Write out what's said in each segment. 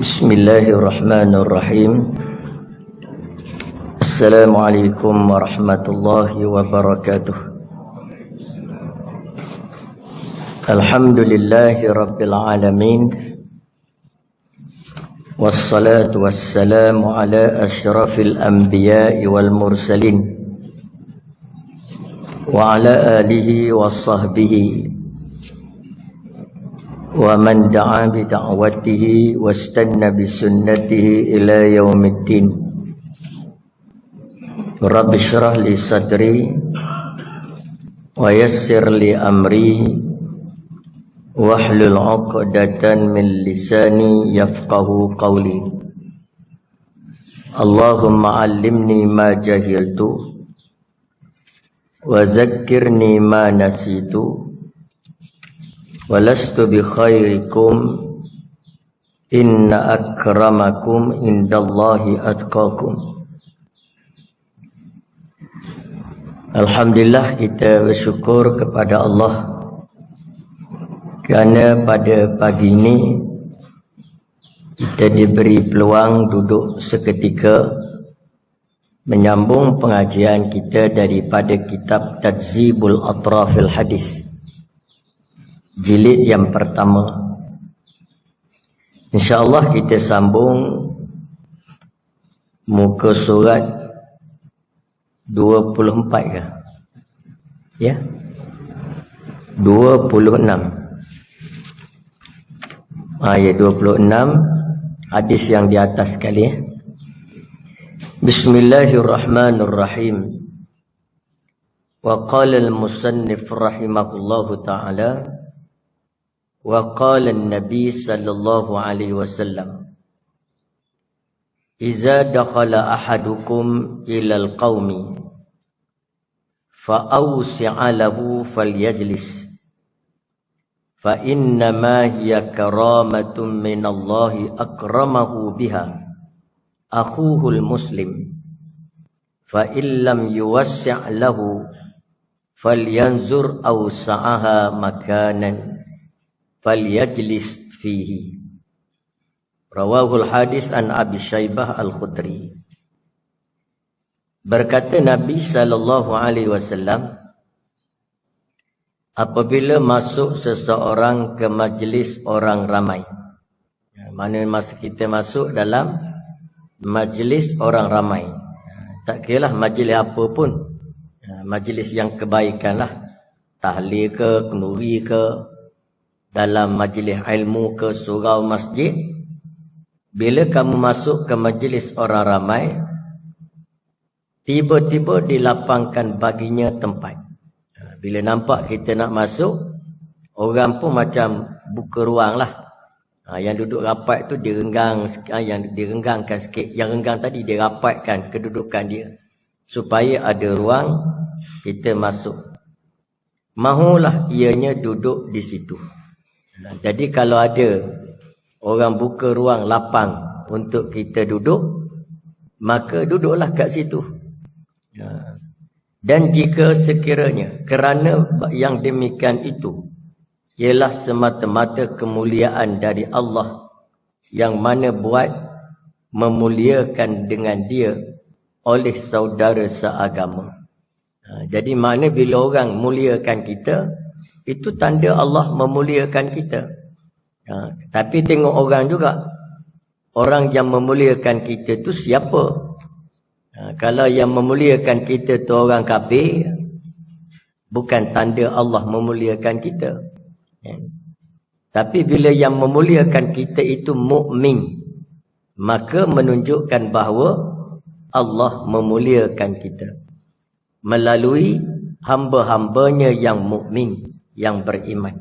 Bismillahirrahmanirrahim. Assalamualaikum warahmatullahi wabarakatuh. Alhamdulillahi rabbil alamin. Wassalatu wassalamu ala asyrafil anbiya'i wal mursalin wa ala alihi wa sahbihi wa man da'a bi da'watihi wastanna bi sunnatihi ila yaumiddin. Rabbi shrah li sadri wa yassir li amri wahlul 'uqdatan min lisani yafqahu qawli. Allahumma 'allimni ma jahiltu wa zakkirni ma nasitu. Walastu bi khairikum inna akramakum indallahi atqakum. Alhamdulillah, kita bersyukur kepada Allah kerana pada pagi ini kita diberi peluang duduk seketika menyambung pengajian kita daripada kitab Tadzibul Atrafil Hadis, jilid yang pertama. InsyaAllah kita sambung muka surat 24 ke? Ya? 26. Ya, 26 hadis yang di atas sekali, ya. Bismillahirrahmanirrahim. Wa qala al-musannif rahimahullahu ta'ala, wa qala an-nabi sallallahu alaihi wasallam, idza dakhala ahadukum ila al-qaumi fa awsi'a lahu falyajlis fa inna ma hiya karamatun min Allah akramahu biha akhuhu al-muslim fa illam yuwassi' lahu falyanzur awsa'aha makanan falyajlis fihi. Rawahul hadis an Abi Syaibah Al-Khudri. Berkata Nabi sallallahu alaihi wasallam, apabila masuk seseorang ke majlis orang ramai, mana masa kita masuk dalam majlis orang ramai, tak kiralah majlis apa pun, majlis yang kebaikan lah, tahlil ke, kenduri ke, dalam majlis ilmu ke, surau, masjid. Bila kamu masuk ke majlis orang ramai, tiba-tiba dilapangkan baginya tempat. Bila nampak kita nak masuk, orang pun macam buka ruang lah. Yang duduk rapat tu direnggang, yang direnggangkan sikit. Yang renggang tadi dirapatkan kedudukan dia, supaya ada ruang kita masuk. Mahulah ianya duduk di situ. Jadi kalau ada orang buka ruang lapang untuk kita duduk, maka duduklah kat situ. Dan jika sekiranya kerana yang demikian itu ialah semata-mata kemuliaan dari Allah, yang mana buat memuliakan dengan dia oleh saudara seagama. Jadi mana bila orang muliakan kita, itu tanda Allah memuliakan kita. Tapi tengok orang juga, orang yang memuliakan kita tu siapa? Kalau yang memuliakan kita tu orang kafir, bukan tanda Allah memuliakan kita. Tapi bila yang memuliakan kita itu mukmin, maka menunjukkan bahawa Allah memuliakan kita melalui hamba-hambanya yang mukmin, yang beriman.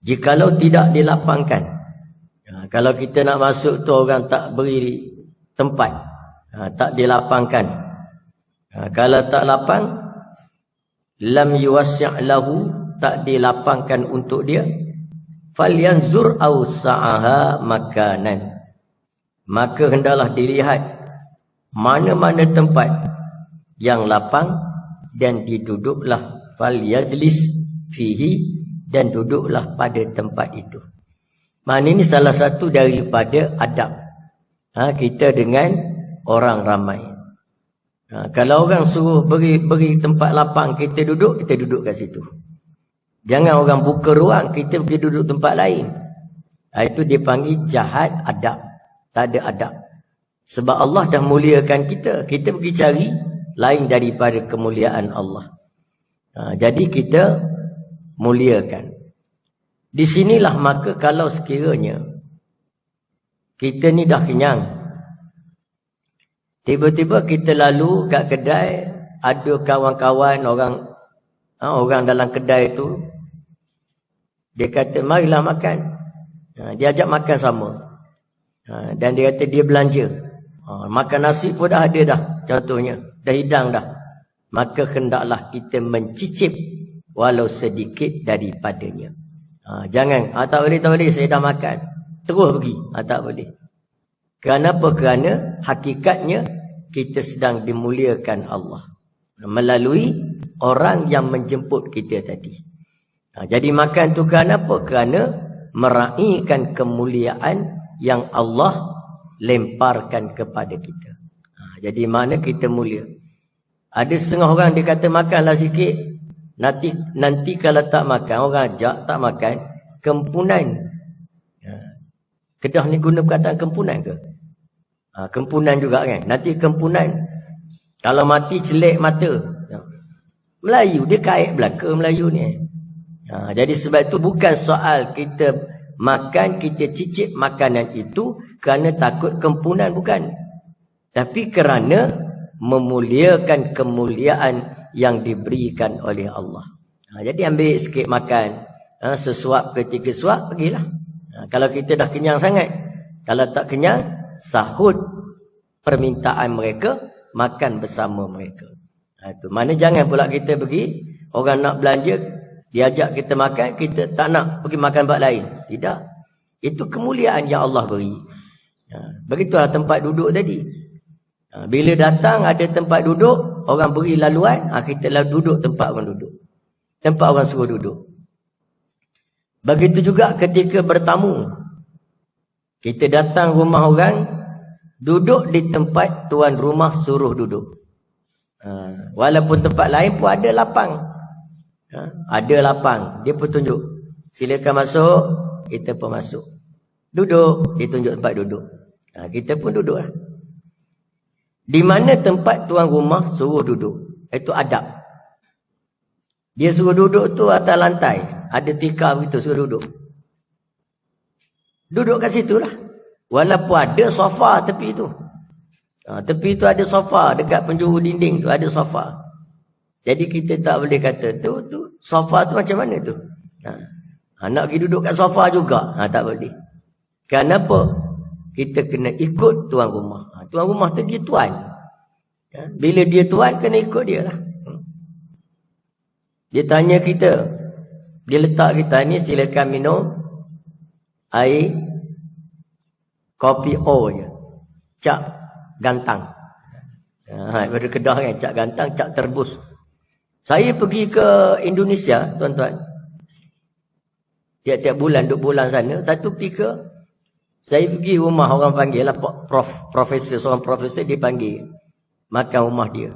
Jikalau tidak dilapangkan, kalau kita nak masuk tu orang tak beri tempat, tak dilapangkan, kalau tak lapang, lam yuwassi' lahu, tak dilapangkan untuk dia, falyanzur awsa'aha makanan, maka hendaklah dilihat mana-mana tempat yang lapang dan diduduklah, falyajlis fihi, dan duduklah pada tempat itu. Mana ini salah satu daripada adab kita dengan orang ramai. Kalau orang suruh beri tempat lapang, kita duduk kat situ. Jangan orang buka ruang, kita pergi duduk tempat lain. Itu dipanggil jahat adab. Tak ada adab. Sebab Allah dah muliakan kita. Kita pergi cari lain daripada kemuliaan Allah. Jadi kita muliakan. Di sinilah maka kalau sekiranya kita ni dah kenyang, tiba-tiba kita lalu kat kedai, ada kawan-kawan orang dalam kedai tu, dia kata marilah makan. Dia ajak makan sama. Dan dia kata dia belanja. Makan nasi pun dah ada dah, contohnya dah hidang dah. Maka hendaklah kita mencicip walau sedikit daripadanya. Jangan, tak boleh, saya dah makan, terus pergi. Tak boleh. Kenapa? Kerana hakikatnya kita sedang dimuliakan Allah melalui orang yang menjemput kita tadi. Jadi makan tu kenapa? Kerana meraihkan kemuliaan yang Allah lemparkan kepada kita. Jadi mana kita mulia. Ada setengah orang dia kata makanlah sikit. Nanti kalau tak makan, orang ajak tak makan, kempunan. Kedah ni guna perkataan kempunan ke? Kempunan juga kan. Nanti kempunan. Kalau mati celik mata. Melayu, dia kait belaka Melayu ni. Jadi sebab itu bukan soal kita makan, kita cicip makanan itu kerana takut kempunan, bukan. Tapi kerana memuliakan kemuliaan yang diberikan oleh Allah. Jadi ambil sikit makan, sesuap ke 3 suap, pergilah. Kalau kita dah kenyang sangat, kalau tak kenyang, sahut permintaan mereka, makan bersama mereka. Itu mana jangan pula kita pergi, orang nak belanja, diajak kita makan, kita tak nak pergi makan tempat lain. Tidak. Itu kemuliaan yang Allah beri. Begitulah tempat duduk tadi. Bila datang ada tempat duduk, orang beri laluan, kita duduk tempat orang duduk. Tempat orang suruh duduk. Begitu juga ketika bertamu. Kita datang rumah orang, duduk di tempat tuan rumah suruh duduk. Walaupun tempat lain pun ada lapang. Ada lapang, dia pun tunjuk. Silakan masuk, kita pun masuk. Duduk, dia tunjuk tempat duduk. Kita pun duduklah. Di mana tempat tuan rumah suruh duduk, itu adab. Dia suruh duduk tu atas lantai, ada tikar begitu suruh duduk. Duduk kat situ lah. Walaupun ada sofa tepi tu. Tepi tu ada sofa, dekat penjuru dinding tu ada sofa. Jadi kita tak boleh kata tu sofa tu macam mana tu. Nak pergi duduk kat sofa juga, tak boleh. Kenapa? Kita kena ikut tuan rumah. Tuan rumah tu dia tuan. Bila dia tuan, kena ikut dia lah. Dia tanya kita, dia letak kita ni silakan minum air kopi O je. Cak gantang. Pada Kedah kan, cak gantang, cak terbus. Saya pergi ke Indonesia, tuan-tuan. Tiap-tiap bulan, duk bulan sana. Satu ketika, saya pergi rumah orang panggil lah, profesor, seorang profesor dia panggil. Makan rumah dia.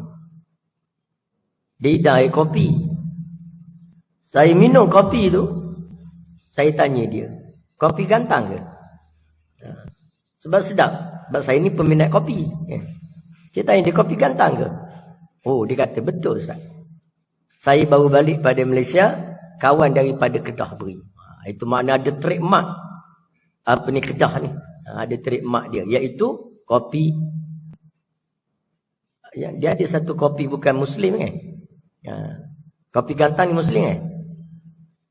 Dia hidang air kopi. Saya minum kopi tu, saya tanya dia, kopi gantang ke? Sebab sedap. Sebab saya ni peminat kopi. Saya tanya dia, kopi gantang ke? Oh, dia kata, betul Ustaz. Saya baru balik pada Malaysia, kawan daripada Kedah beri. Itu makna ada trademark. Apa ni Kedah ni, ada trademark dia, iaitu kopi. Dia ada satu kopi bukan Muslim kan. Kopi gantang ni Muslim kan.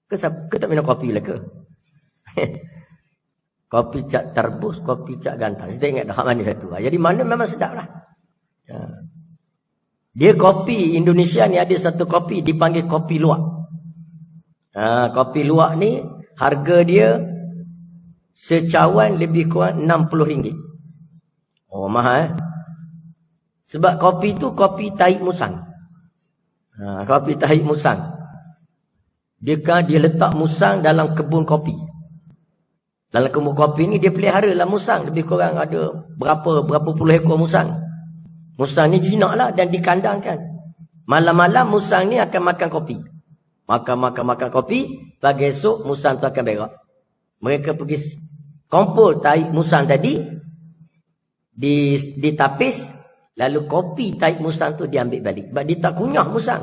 Ke tak minum kopi lah ke? Kopi cak terbus, kopi cak gantang. Saya tak ingat dah mana satu. Jadi mana memang sedap lah. Dia kopi Indonesia ni ada satu kopi dipanggil kopi luwak. Kopi luwak ni harga dia secawan lebih kurang RM60. Oh, mahal. Sebab kopi tu kopi tahi musang. Kopi tahi musang. Dia letak musang dalam kebun kopi. Dalam kebun kopi ni dia pelihara lah musang. Lebih kurang ada berapa puluh ekor musang. Musang ni jinak lah dan dikandangkan. Malam-malam musang ni akan makan kopi. Makan kopi. Pagi esok musang tu akan berak. Mereka pergi kumpul tahi musang tadi. Ditapis. Lalu kopi tahi musang tu diambil balik. Sebab dia tak kunyah musang.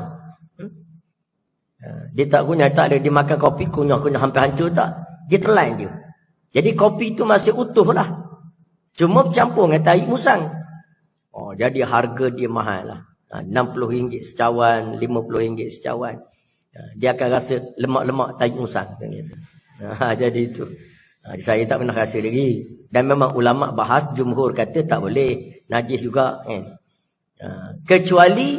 Dia tak kunyah. Tak ada dia makan kopi kunyah-kunyah hampir hancur tak. Dia telan je. Jadi kopi tu masih utuh lah. Cuma bercampur dengan tahi musang. Jadi harga dia mahal lah. RM60 secawan, RM50 secawan. Dia akan rasa lemak-lemak tahi musang. Jadi itu. Saya tak pernah rasa lagi. Dan memang ulama bahas, jumhur kata tak boleh. Najis juga. Kecuali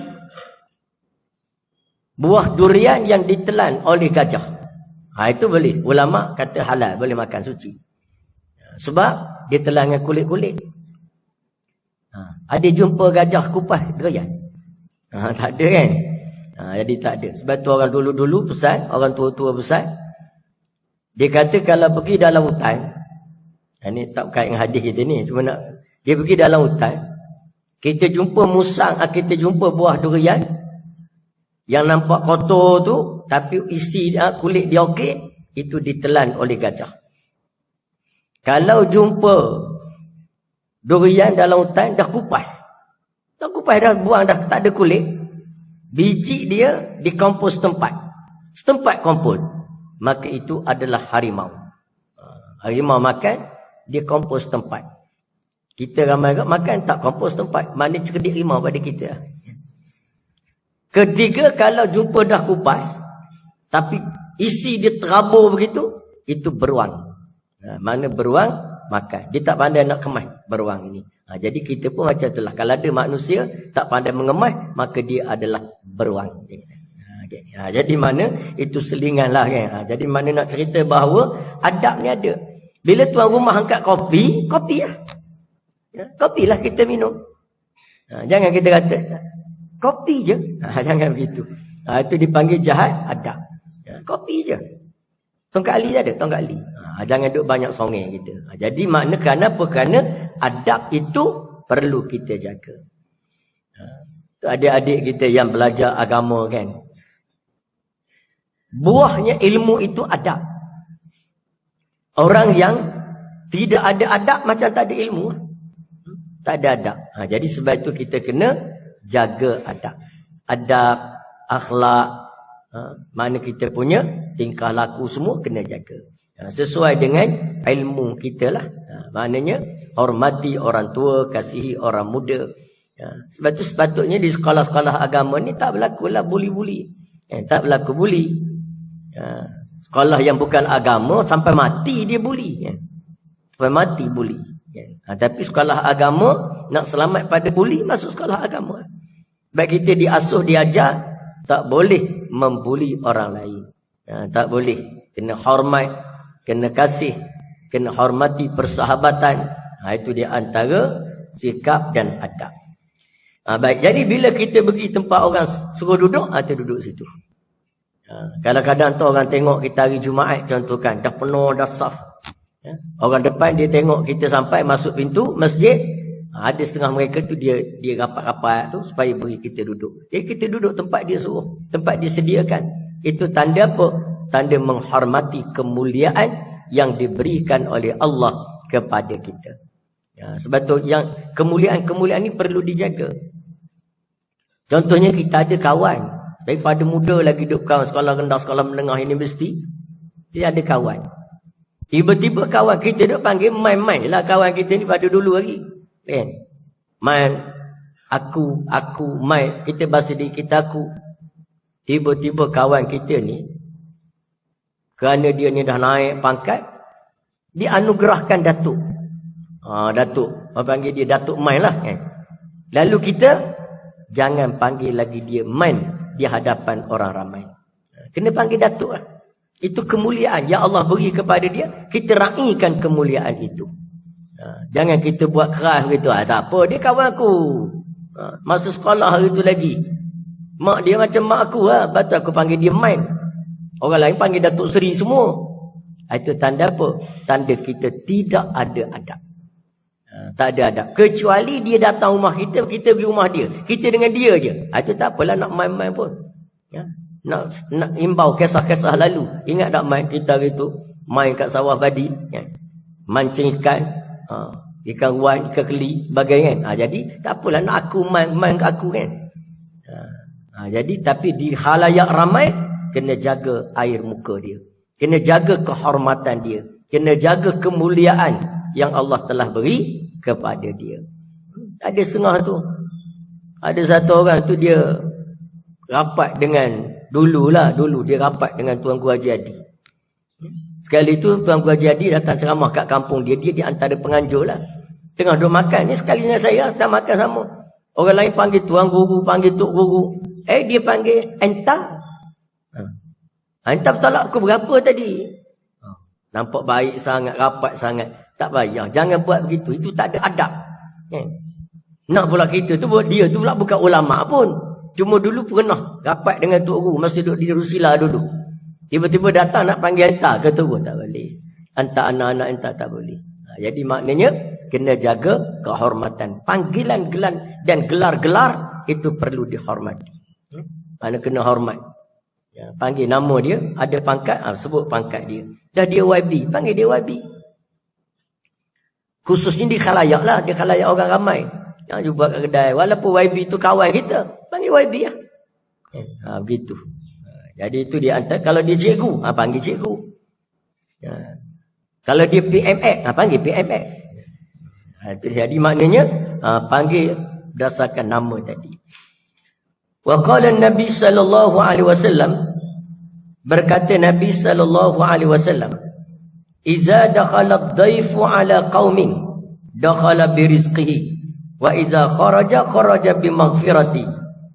buah durian yang ditelan oleh gajah. Itu boleh. Ulama kata halal, boleh makan suci. Sebab dia telan dengan kulit-kulit. Ada jumpa gajah kupas durian? Tak ada kan? Jadi tak ada. Sebab tu orang dulu-dulu pesan, orang tua-tua pesan. Dia kata kalau pergi dalam hutan, ini tak berkait dengan hadis kita ni, cuma nak, dia pergi dalam hutan, kita jumpa musang, kita jumpa buah durian, yang nampak kotor tu, tapi isi kulit dia okey, itu ditelan oleh gajah. Kalau jumpa durian dalam hutan, dah kupas. Dah kupas, dah buang, dah tak ada kulit. Biji dia dikompos setempat kompos. Maka itu adalah harimau. Harimau makan, dia kompos tempat. Kita ramai makan, tak kompos tempat. Mana cerdik harimau pada kita. Ketiga, kalau jumpa dah kupas, tapi isi dia terabur begitu, itu beruang. Mana beruang, makan. Dia tak pandai nak kemas beruang ini. Jadi kita pun macam itulah. Kalau ada manusia tak pandai mengemas, maka dia adalah beruang. Jadi mana itu selingan lah kan. Jadi mana nak cerita bahawa adab ni ada. Bila tuan rumah angkat kopi, kopi lah. Kopi lah kita minum. Jangan kita kata kopi je. Jangan begitu. Itu dipanggil jahat adab. Kopi je. Tongkat ali je ada, tongkat ali. Jangan duk banyak songeng kita. Jadi makna kerana apa? Kerana adab itu perlu kita jaga. Adik-adik kita yang belajar agama kan. Buahnya ilmu itu adab. Orang yang tidak ada adab macam tak ada ilmu. Tak ada adab. Jadi sebab itu kita kena jaga adab. Adab, akhlak, mana kita punya tingkah laku semua kena jaga. Sesuai dengan ilmu kita lah. Maknanya hormati orang tua, kasihi orang muda. Sebab itu sepatutnya di sekolah-sekolah agama ni tak berlaku lah buli-buli. Tak berlaku buli. Sekolah yang bukan agama sampai mati dia buli. Sampai mati buli. Tapi sekolah agama nak selamat pada buli, masuk sekolah agama. Baik kita diasuh, diajar, tak boleh membuli orang lain. Tak boleh. Kena hormat, kena kasih, kena hormati persahabatan. Itu di antara sikap dan adab. Baik, jadi bila kita pergi tempat orang suruh duduk, kita duduk situ. Kadang-kadang tu orang tengok kita hari Jumaat contoh kan, dah penuh, dah saf. Orang depan dia tengok kita sampai masuk pintu masjid, ada setengah mereka tu dia rapat-rapat tu supaya beri kita duduk. Kita duduk tempat dia suruh, tempat dia sediakan. Itu tanda apa? Tanda menghormati kemuliaan yang diberikan oleh Allah kepada kita. Sebab tu yang kemuliaan-kemuliaan ni perlu dijaga. Contohnya kita ada kawan, daripada muda lagi duduk kawan sekolah rendah, sekolah menengah, universiti, dia ada kawan. Tiba-tiba kawan kita duk panggil main-main lah kawan kita ni pada dulu lagi. Kan? Main, aku, main. Kita bahasa diri kita aku. Tiba-tiba kawan kita ni, kerana dia ni dah naik pangkat, dia anugerahkan Datuk. Datuk. Orang panggil dia Datuk main lah. Kan? Lalu kita, jangan panggil lagi dia main di hadapan orang ramai. Kena panggil Datuk lah. Itu kemuliaan yang Allah beri kepada dia. Kita raikan kemuliaan itu. Jangan kita buat keras gitu. Tak apa, dia kawan aku. Masa sekolah hari tu lagi. Mak dia macam mak aku lah. Lepas tu aku panggil dia main. Orang lain panggil Datuk Seri semua. Itu tanda apa? Tanda kita tidak ada adab. Tak ada adab. Kecuali dia datang rumah kita, kita pergi rumah dia. Kita dengan dia je. Itu tak apalah nak main-main pun. Ya. Nak imbau kisah-kisah lalu. Ingat tak main kita itu main kat sawah padi, ya. Mancing ikan, ikan ruan, ikan keli, bagai kan. Jadi tak apalah nak aku main kat aku kan. Jadi tapi di khalayak ramai kena jaga air muka dia. Kena jaga kehormatan dia. Kena jaga kemuliaan yang Allah telah beri kepada dia. Ada setengah tu. Ada satu orang tu dia rapat dengan dulu dia rapat dengan Tuanku Haji Adi. Sekali tu Tuanku Haji Adi datang ceramah kat kampung dia. Dia di antara penganjur lah. Tengah duduk makan ni sekali dengan saya makan sama. Orang lain panggil Tuan Guru, panggil Tok Guru. Dia panggil Enta. Enta bertolak aku berapa tadi? Nampak baik sangat, rapat sangat. Tak payah, jangan buat begitu. Itu tak ada adab. Nak pula kita tu, dia tu pula bukan ulama' pun. Cuma dulu pernah rapat dengan Tok Guru masa duduk di Rusila dulu. Tiba-tiba datang nak panggil Enta. Kata guru, tak boleh. Enta anak-anak Enta tak boleh. Jadi maknanya kena jaga kehormatan. Panggilan gelar dan gelar-gelar itu perlu dihormati. Mana kena hormat. Ya, panggil nama dia, ada pangkat, sebut pangkat dia. Dah dia YB, panggil dia YB. Khususnya di khalayak lah, di khalayak orang ramai. Yang buat kat kedai, walaupun YB tu kawan kita, panggil YB lah. Begitu. Jadi itu dia antara, kalau dia cikgu, panggil cikgu. Ya. Kalau dia PMX, panggil PMX. Jadi maknanya, panggil berdasarkan nama tadi. Wa qala Nabi sallallahu alaihi wasallam, berkata Nabi sallallahu alaihi wasallam, "Iza dakhala ad-dhaifu ala qaumin dakhala bi rizqihi wa iza kharaja bi maghfirati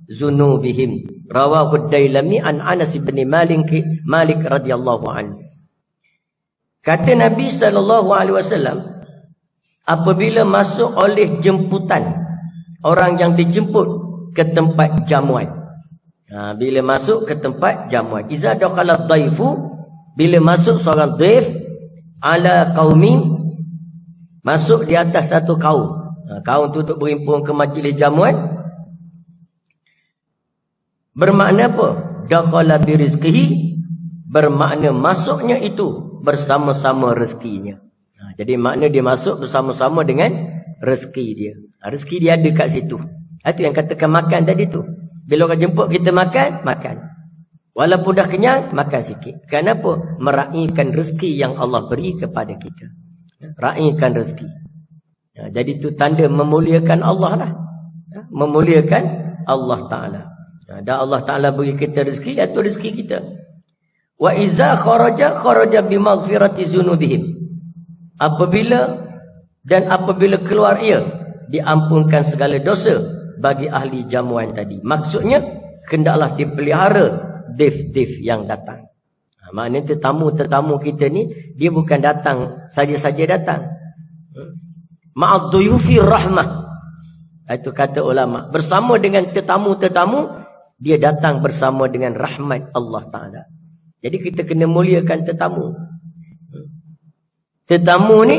dzunubihim." Rawahu ad-Dailami an Anas bin Malik radhiyallahu anhu. Kata Nabi sallallahu alaihi wasallam, apabila masuk oleh jemputan orang yang dijemput ke tempat jamuan. Bila masuk ke tempat jamuan. Iza dakhala dhaifu, bila masuk seorang dhaif ala qaumin, masuk di atas satu kaum. Kaum tu duduk berhimpun ke majlis jamuan. Bermakna apa? Dakhala bi rizqihi, bermakna masuknya itu bersama-sama rezekinya. Jadi makna dia masuk bersama-sama dengan rezeki dia. Rezeki dia ada kat situ. Itu yang katakan makan tadi tu. Bila orang jemput kita makan, makan. Walaupun dah kenyang, makan sikit. Kenapa? Meraihkan rezeki yang Allah beri kepada kita. Raihkan rezeki. Jadi itu tanda memuliakan Allah lah. Memuliakan Allah Ta'ala. Dan Allah Ta'ala beri kita rezeki, itu rezeki kita. Wa iza kharaja bimaghfirati dzunubihim. Apabila keluar ia, diampunkan segala dosa bagi ahli jamuan tadi. Maksudnya hendaklah dipelihara dif-dif yang datang. Maknanya tetamu kita ni dia bukan datang saja-saja datang. Ma'ad-duyufi rahmah. Itu kata ulama. Bersama dengan tetamu-tetamu, dia datang bersama dengan rahmat Allah Ta'ala. Jadi kita kena muliakan tetamu. Tetamu ni,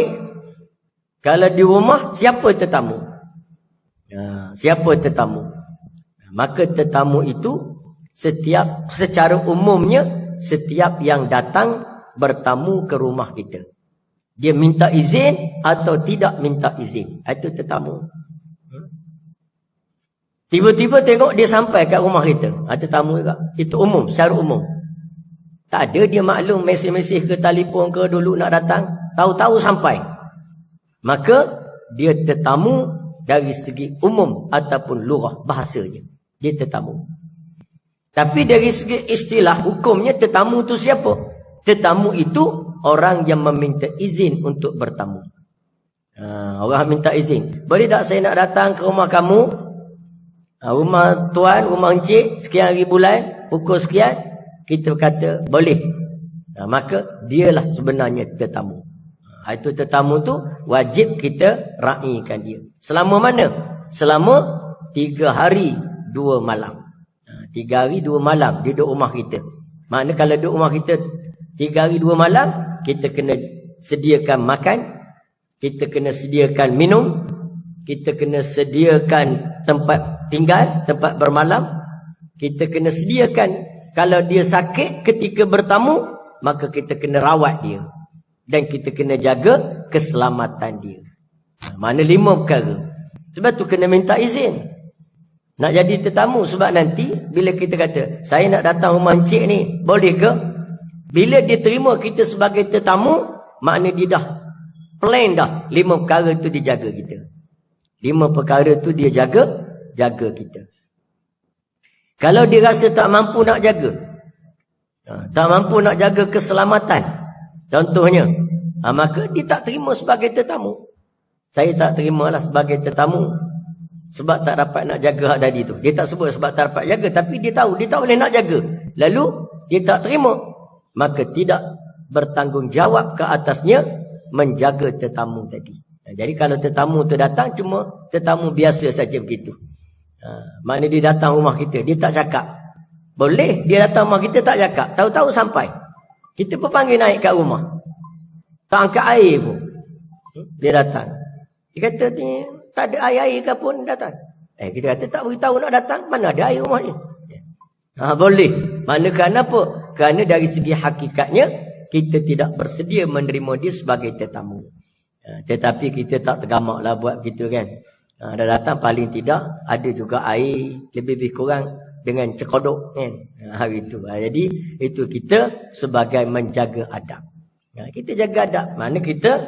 kalau di rumah, siapa tetamu? Siapa tetamu? Maka tetamu itu secara umumnya setiap yang datang bertamu ke rumah kita. Dia minta izin atau tidak minta izin. Itu tetamu. Tiba-tiba tengok dia sampai kat rumah kita. Tetamu juga. Itu umum, secara umum. Tak ada dia maklum mesej-mesej ke telefon ke dulu nak datang. Tahu-tahu sampai. Maka dia tetamu dari segi umum ataupun lurah bahasanya. Dia tetamu. Tapi dari segi istilah hukumnya tetamu itu siapa? Tetamu itu orang yang meminta izin untuk bertamu. Orang minta izin. Boleh tak saya nak datang ke rumah kamu? Rumah tuan, rumah encik, sekian hari bulan, pukul sekian. Kita kata boleh. Maka dialah sebenarnya tetamu. Itu tetamu tu wajib kita raikan dia. Selama mana? Selama 3 hari 2 malam. 3 hari 2 malam dia duduk rumah kita. Maknanya kalau duduk rumah kita 3 hari 2 malam, kita kena sediakan makan, kita kena sediakan minum, kita kena sediakan tempat tinggal, tempat bermalam, kita kena sediakan kalau dia sakit ketika bertamu, maka kita kena rawat dia dan kita kena jaga keselamatan dia. Mana 5 perkara. Sebab tu kena minta izin nak jadi tetamu. Sebab nanti bila kita kata saya nak datang rumah encik ni, boleh ke? Bila dia terima kita sebagai tetamu, makna dia dah plan dah 5 perkara tu dia jaga kita. 5 perkara tu dia jaga kita. Kalau dia rasa tak mampu nak jaga, tak mampu nak jaga keselamatan, contohnya, maka dia tak terima sebagai tetamu. Saya tak terimalah sebagai tetamu sebab tak dapat nak jaga hak tadi tu. Dia tak sebut sebab tak dapat jaga, tapi dia tahu dia tak boleh nak jaga. Lalu dia tak terima, maka tidak bertanggungjawab ke atasnya menjaga tetamu tadi. Jadi kalau tetamu tu datang, cuma tetamu biasa saja begitu. Maknanya dia datang rumah kita, dia tak cakap. Boleh dia datang rumah kita tak cakap, tahu-tahu sampai. Kita pun panggil naik kat rumah, tak angkat air pun. Dia datang. Dia kata tak ada air ke pun datang. Kita kata tak beritahu nak datang, mana ada air rumah ni. Boleh. Mana kerana apa? Kerana dari segi hakikatnya kita tidak bersedia menerima dia sebagai tetamu. Tetapi kita tak tergamak lah buat begitu kan. Dah datang paling tidak ada juga air lebih kurang dengan cekodok kan. Hari itu. Jadi itu kita sebagai menjaga adab. Kita jaga adab. Mana kita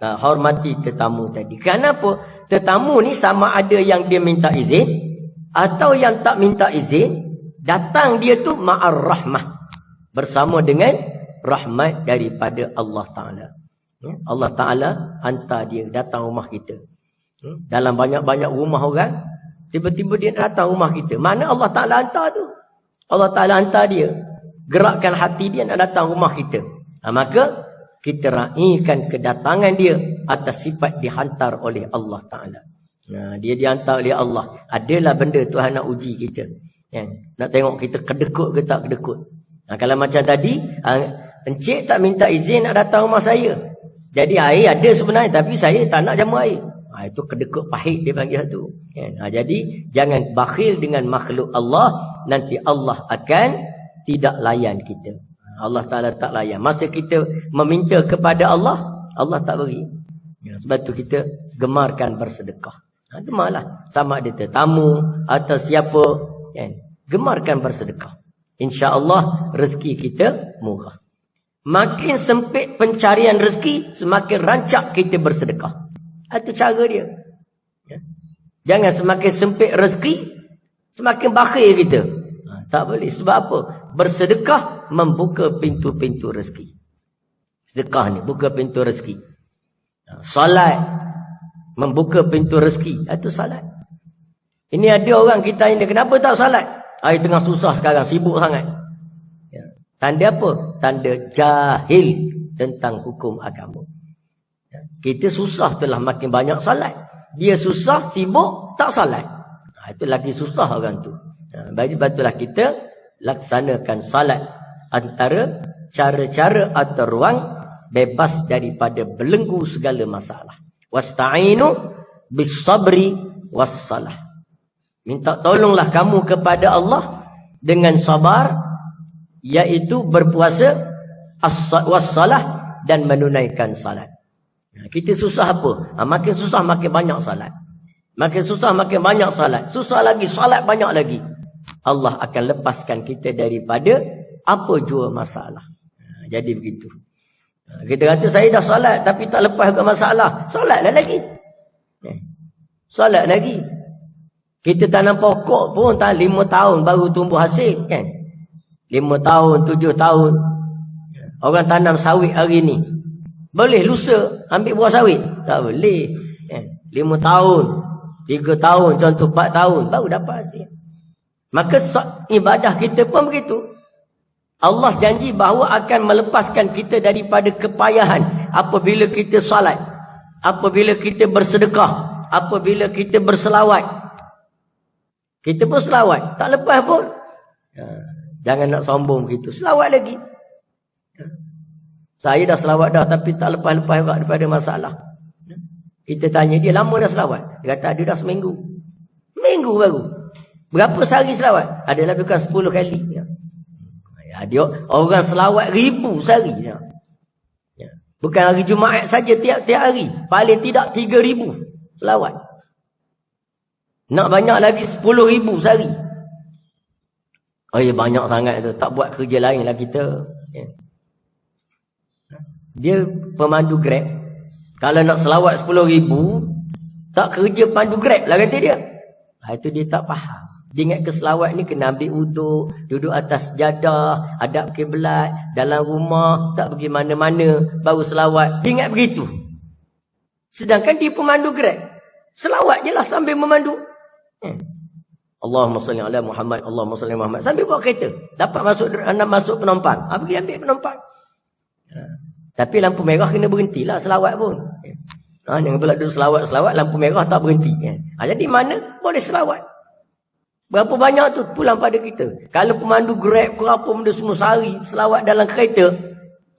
hormati tetamu tadi. Kenapa? Tetamu ni sama ada yang dia minta izin atau yang tak minta izin, datang dia tu ma'ar rahmah, bersama dengan rahmat daripada Allah Ta'ala. Allah Ta'ala hantar dia datang rumah kita. Dalam banyak-banyak rumah orang, tiba-tiba dia datang rumah kita. Mana Allah Ta'ala hantar tu? Allah Ta'ala hantar dia, gerakkan hati dia nak datang rumah kita. Maka kita raikan kedatangan dia atas sifat dihantar oleh Allah Ta'ala. Dia dihantar oleh Allah. Adalah benda Tuhan nak uji kita. Nak tengok kita kedekut ke tak kedekut. Kalau macam tadi, encik tak minta izin nak datang rumah saya. Jadi air ada sebenarnya, tapi saya tak nak jamu air. Itu kedekut pahit dia panggil tu. Jadi jangan bakhil dengan makhluk Allah. Nanti Allah akan tidak layan kita. Allah Ta'ala tak layan. Masa kita meminta kepada Allah, Allah tak beri. Sebab tu kita gemarkan bersedekah. Itu malah sama ada tetamu atau siapa, gemarkan bersedekah. InsyaAllah rezeki kita murah. Makin sempit pencarian rezeki, semakin rancak kita bersedekah. Itu cara dia. Jangan semakin sempit rezeki, semakin bakhil kita. Tak boleh. Sebab apa? Bersedekah membuka pintu-pintu rezeki. Sedekah ni buka pintu rezeki. Salat membuka pintu rezeki. Itu salat. Ini ada orang kita ini, kenapa tak salat? Hari tengah susah sekarang, sibuk sangat. Tanda apa? Tanda jahil tentang hukum agama. Kita susah telah makin banyak salat. Dia susah, sibuk, tak salat. Itu lagi susah orang tu. Betul-betullah kita laksanakan salat antara cara-cara atau ruang bebas daripada belenggu segala masalah. Wasta'inu bis-sabri was-salah. Minta tolonglah kamu kepada Allah dengan sabar, iaitu berpuasa, was-salah, dan menunaikan salat. Kita susah apa? Makin susah makin banyak salat. Makin susah makin banyak salat. Susah lagi, salat banyak lagi. Allah akan lepaskan kita daripada apa jua masalah. Jadi begitu. Kita kata saya dah salat tapi tak lepas ke masalah. Salatlah lagi. Salat lagi. Kita tanam pokok pun 5 tahun baru tumbuh hasil kan. 5 tahun, 7 tahun. Orang tanam sawit hari ni. Boleh lusa ambil buah sawit? Tak boleh. 5 tahun, 3 tahun, contoh 4 tahun baru dapat hasil. Maka ibadah kita pun begitu. Allah janji bahawa akan melepaskan kita daripada kepayahan apabila kita salat, apabila kita bersedekah, apabila kita berselawat. Kita pun selawat, tak lepas pun. Jangan nak sombong begitu. Selawat lagi. Saya dah selawat dah tapi tak lepas-lepas juga daripada masalah. Kita tanya dia, lama dah selawat? Dia kata ada dah seminggu. Minggu baru. Berapa sehari selawat? Ada lebih kurang 10 kali. Dia orang selawat 1000 sehari. Bukan hari Jumaat saja, tiap-tiap hari. Paling tidak 3000 selawat. Nak banyak lagi 10,000 sehari. Oh ya, banyak sangat tu. Tak buat kerja lain lah kita. Dia pemandu Grab. Kalau nak selawat 10,000, tak kerja pemandu Grab lah kata dia. Itu dia tak faham. Dia ingat ke selawat ni kena ambil uduk, duduk atas jadah, hadap kiblat, dalam rumah, tak pergi mana-mana, baru selawat. Dia ingat begitu. Sedangkan dia pemandu Grab. Selawat je lah sambil memandu. Allahumma salli ala Muhammad, Allahumma salli ala Muhammad. Sambil bawa kereta. Dapat masuk penumpang. Pergi ambil penumpang. Tapi lampu merah kena berhentilah selawat pun. Jangan pula duduk selawat, lampu merah tak berhenti. Jadi mana boleh selawat. Berapa banyak tu pulang pada kita. Kalau pemandu Grab ke apa benda semua sehari selawat dalam kereta,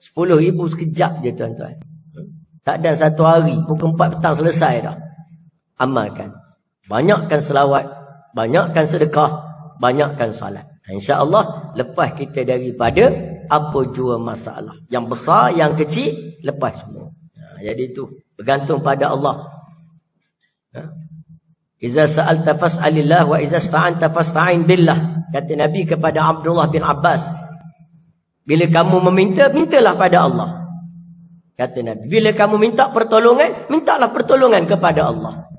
10,000 sekejap je tuan-tuan. Tak ada satu hari, pukul 4 petang selesai dah. Amalkan. Banyakkan selawat, banyakkan sedekah, banyakkan salat. InsyaAllah lepas kita daripada apa jua masalah. Yang besar, yang kecil, lepas semua. Jadi itu bergantung pada Allah. Iza sa'alta fas'alillah wa iza sta'anta fasta'in billah. Kata Nabi kepada Abdullah bin Abbas. Bila kamu meminta, mintalah pada Allah. Kata Nabi. Bila kamu minta pertolongan, mintalah pertolongan kepada Allah.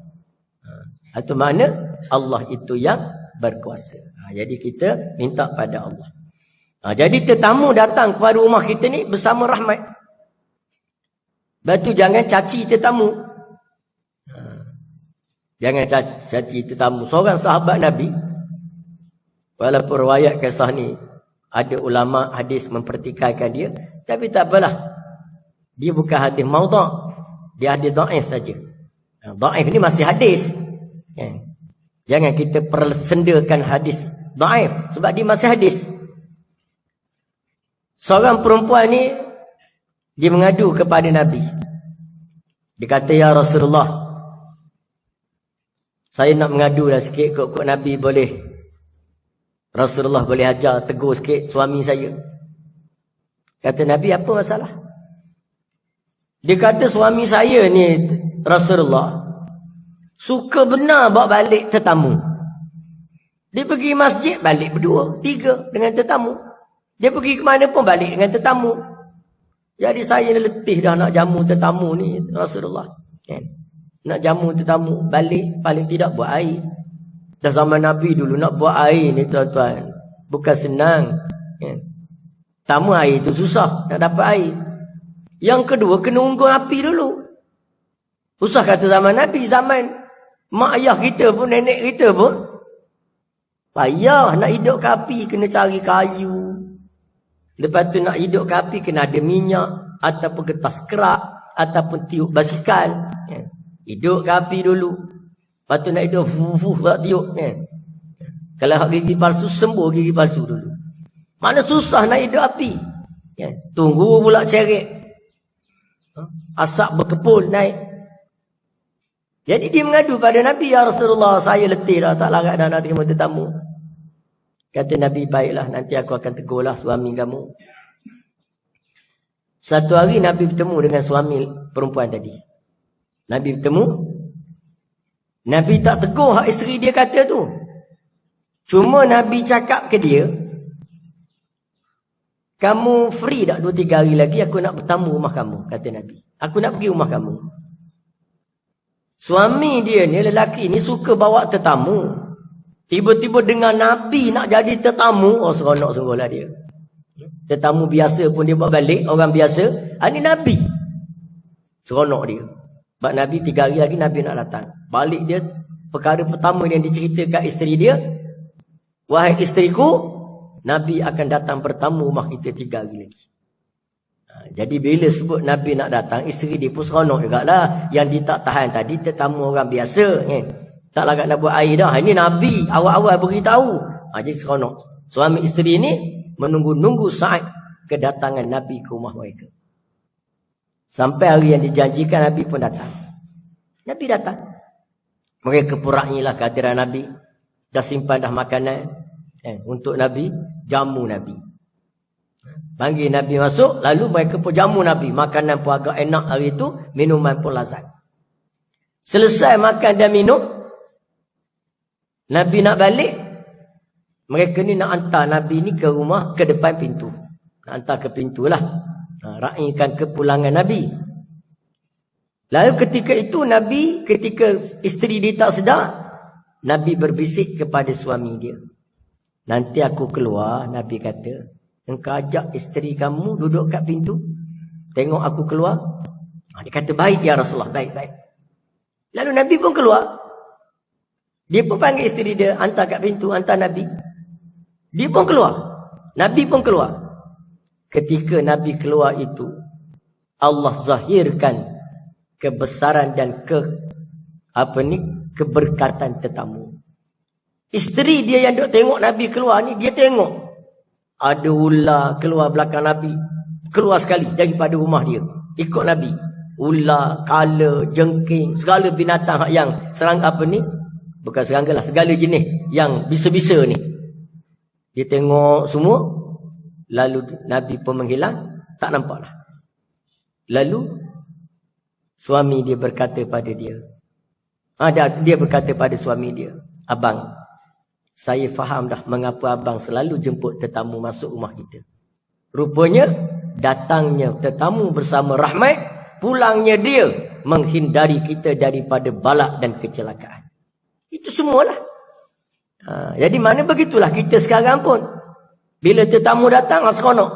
Itu mana Allah itu yang berkuasa. Jadi kita minta pada Allah. Jadi tetamu datang kepada rumah kita ni bersama rahmat. Lepas tu jangan caci tetamu. Jangan caci tetamu. Seorang sahabat Nabi, walaupun riwayat kisah ni ada ulama hadis mempertikaikan dia, tapi tak apalah. Dia bukan hadis maudhu', dia hadis dhaif saja. Dhaif ni masih hadis. Jangan kita persendakan hadis dhaif sebab dia masih hadis. Seorang perempuan ni dia mengadu kepada Nabi. Dia kata, ya Rasulullah, saya nak mengadu lah sikit, kok Nabi boleh, Rasulullah boleh ajar, tegur sikit suami saya. Kata Nabi, apa masalah? Dia kata suami saya ni Rasulullah suka benar bawa balik tetamu. Dia pergi masjid balik berdua, 3 dengan tetamu. Dia pergi ke mana pun balik dengan tetamu. Jadi saya letih dah nak jamu tetamu ni Rasulullah. Nak jamu tetamu, balik paling tidak buat air. Dah zaman Nabi dulu nak buat air ni tuan-tuan, bukan senang. Tamu air tu susah nak dapat air. Yang kedua kena unggun api dulu. Susah kata zaman Nabi, zaman mak ayah kita pun, nenek kita pun payah nak hidup ke api, kena cari kayu. Lepas tu nak hidup ke api kena ada minyak ataupun kertas kerak ataupun tiup basikal. Hidup ke api dulu. Lepas tu nak hidup buat tiup. Kalau hak gigi palsu, sembuh gigi palsu dulu. Mana susah nak hidup api. Tunggu pula ceret. Asap berkepul naik. Jadi dia mengadu pada Nabi, ya Rasulullah, saya letih dah, tak larat dah nak terima tetamu. Kata Nabi, baiklah, nanti aku akan tegurlah suami kamu. Satu hari Nabi bertemu dengan suami perempuan tadi. Nabi bertemu. Nabi tak tegur hak isteri dia kata tu. Cuma Nabi cakap ke dia, kamu free tak 2-3 hari lagi, aku nak bertamu rumah kamu, kata Nabi. Aku nak pergi rumah kamu. Suami dia ni, lelaki ni suka bawa tetamu. Tiba-tiba dengar Nabi nak jadi tetamu, oh seronok sungguhlah dia. Tetamu biasa pun dia bawa balik, orang biasa. Ini Nabi. Seronok dia. Sebab Nabi 3 hari lagi Nabi nak datang. Balik dia, perkara pertama yang diceritakan isteri dia, wahai isteriku, Nabi akan datang bertamu rumah kita 3 hari lagi. Jadi bila sebut Nabi nak datang, isteri dia pun seronok juga lah. Yang dia tak tahan tadi, tetamu orang biasa. Tak larat nak buat air dah. Ini Nabi awal-awal beritahu. Jadi seronok. Suami isteri ni menunggu-nunggu saat kedatangan Nabi ke rumah mereka. Sampai hari yang dijanjikan Nabi pun datang. Nabi datang. Mereka purangilah kehadiran Nabi. Dah simpan dah makanan untuk Nabi, jamu Nabi. Panggil Nabi masuk, lalu mereka pun jamu Nabi. Makanan pun agak enak hari itu, minuman pun lazat. Selesai makan dan minum, Nabi nak balik. Mereka ni nak hantar Nabi ni ke rumah, ke depan pintu. Nak hantar ke pintu lah. Raikan kepulangan Nabi. Lalu ketika itu Nabi, ketika isteri dia tak sedar, Nabi berbisik kepada suami dia. Nanti aku keluar, Nabi kata, engkau ajak isteri kamu duduk kat pintu, tengok aku keluar. Dia kata, baik ya Rasulullah, baik. Lalu Nabi pun keluar. Dia pun panggil isteri dia, hantar kat pintu, hantar Nabi. Dia pun keluar. Nabi pun keluar. Ketika Nabi keluar itu, Allah zahirkan kebesaran dan keberkatan tetamu. Isteri dia yang duk tengok Nabi keluar ni, dia tengok ada ular keluar belakang Nabi, keluar sekali daripada rumah dia, ikut Nabi. Ular, kala, jengking, segala binatang yang bukan serangga lah, segala jenis yang bisa-bisa ni. Dia tengok semua, lalu Nabi pun menghilang, tak nampak lah. Lalu suami dia berkata pada dia, dia berkata pada suami dia, abang, saya faham dah mengapa abang selalu jemput tetamu masuk rumah kita. Rupanya datangnya tetamu bersama rahmat, pulangnya dia menghindari kita daripada balak dan kecelakaan. Itu semualah. Jadi mana begitulah kita sekarang pun. Bila tetamu datang, seronok.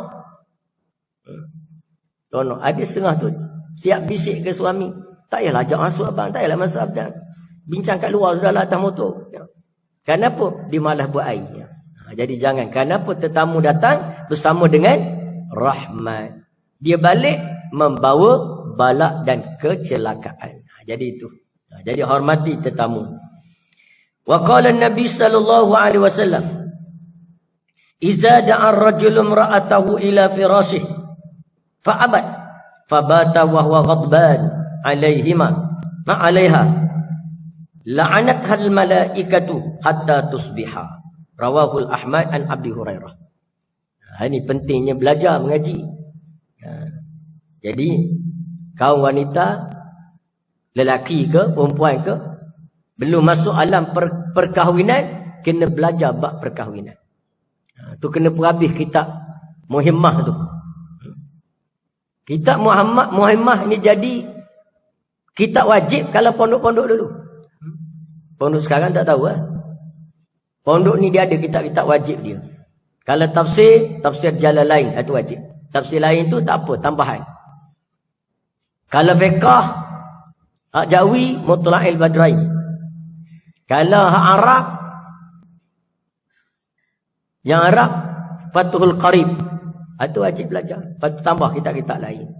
Seronok. Ada setengah tu siap bisik ke suami, tak payahlah ajak masuk abang, tak payahlah masuk abang. Bincang kat luar sudahlah atas motor. Kenapa? Dia malah buat air. Jadi jangan. Kenapa tetamu datang bersama dengan rahmat. Dia balik membawa balak dan kecelakaan. Jadi itu. Jadi hormati tetamu. Wa qala an-nabi sallallahu alaihi wasallam, "Idza da'a ar-rajulu imra'atahu ila firashih fa'abat fabata wa huwa ghadban 'alaiha la'anatha al-malaikatu hatta tusbiha." Rawahul Ahmad an Abi Hurairah. Ini pentingnya belajar mengaji. Jadi kaum wanita, lelaki ke perempuan ke, belum masuk alam perkahwinan, kena belajar bab perkahwinan. Tu kena perhabis kitab Muhimmah tu. Kitab Muhimmah ni jadi kitab wajib kalau pondok-pondok dulu. Pondok sekarang tak tahu lah. Pondok ni dia ada kitab-kitab wajib dia. Kalau tafsir Jalalain itu wajib. Tafsir lain tu tak apa, tambahan. Kalau fiqh, hak Jawi, Mutla'il Badrain. Kalau hak Arab, yang Arab, Fathul Qarib. Itu wajib belajar. Lepas tu tambah kitab-kitab lain.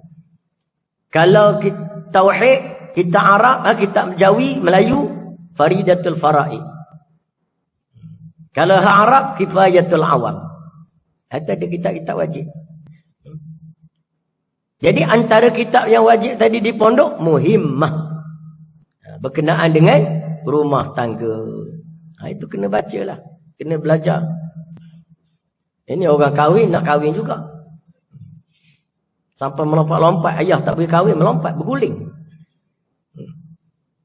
Kalau Tauhid, kitab Arab, kitab Jawi, Melayu, Faridatul Fara'id. Kalau hak Arab, Kifayatul Awam. Itu ada kitab-kitab wajib. Jadi antara kitab yang wajib tadi di pondok, Muhimmah. Berkenaan dengan rumah tangga. Itu kena baca lah. Kena belajar. Ini orang kahwin, nak kahwin juga. Sampai melompat-lompat, ayah tak boleh kahwin, melompat, berguling.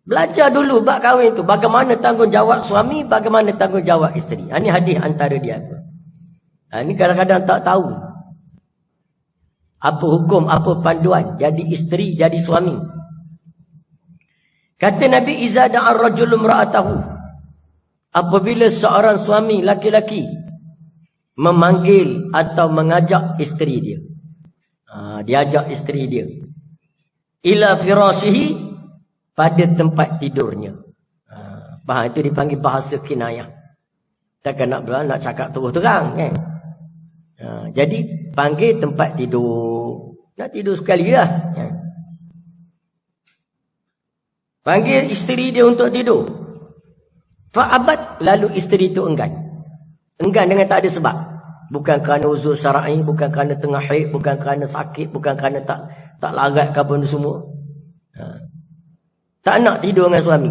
Belajar dulu bab kahwin tu. Bagaimana tanggungjawab suami, bagaimana tanggungjawab isteri. Ini hadis antara dia. Ini kadang-kadang tak tahu. Apa hukum, apa panduan. Jadi isteri, jadi suami. Kata Nabi, Iza da'ar rajulum ra'atahu. Apabila seorang suami, laki-laki, memanggil atau mengajak isteri dia. Diajak isteri dia. Ila firashihi, pada tempat tidurnya. Itu dipanggil bahasa kinayah. Takkan nak cakap terus terang kan. Jadi panggil tempat tidur. Nak tidur sekali lah. Panggil isteri dia untuk tidur. Fa'abat, lalu isteri itu enggan. Enggan dengan tak ada sebab. Bukan kerana uzur syar'i, bukan kerana tengah haid, bukan kerana sakit, bukan kerana tak tak larat ke apa ni semua. Tak nak tidur dengan suami.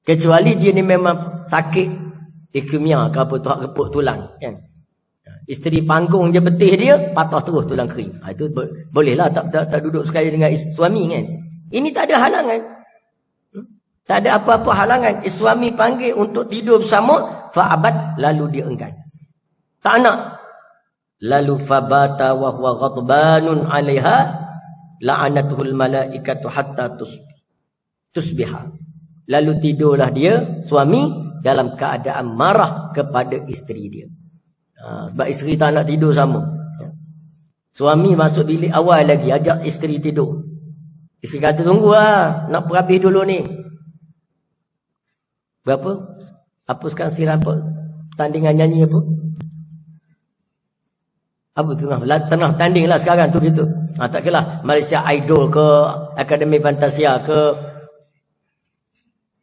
Kecuali dia ni memang sakit leukemia ke apa tu, hak reput tulang kan. Isteri panggung je betih dia, patah terus tulang kering. Itu bolehlah tak duduk sekali dengan suami kan. Ini tak ada halangan. Tak ada apa-apa halangan. Suami panggil untuk tidur bersama, fa'abad, lalu dia enggan. Tak nak. Lalu fabata wa huwa ghadbanun 'alaiha la'anatuhul malaikatu hatta tusbiha. Lalu tidurlah dia, suami, dalam keadaan marah kepada isteri dia. Sebab isteri tak nak tidur sama. Suami masuk bilik awal lagi, ajak isteri tidur. Isteri kata, tunggulah, nak perhabis dulu ni. Berapa? Apa sekarang apa? Tandingan nyanyi apa? Apa tengah tanding lah sekarang tu gitu. Tak kira Malaysia Idol ke, Akademi Fantasia ke,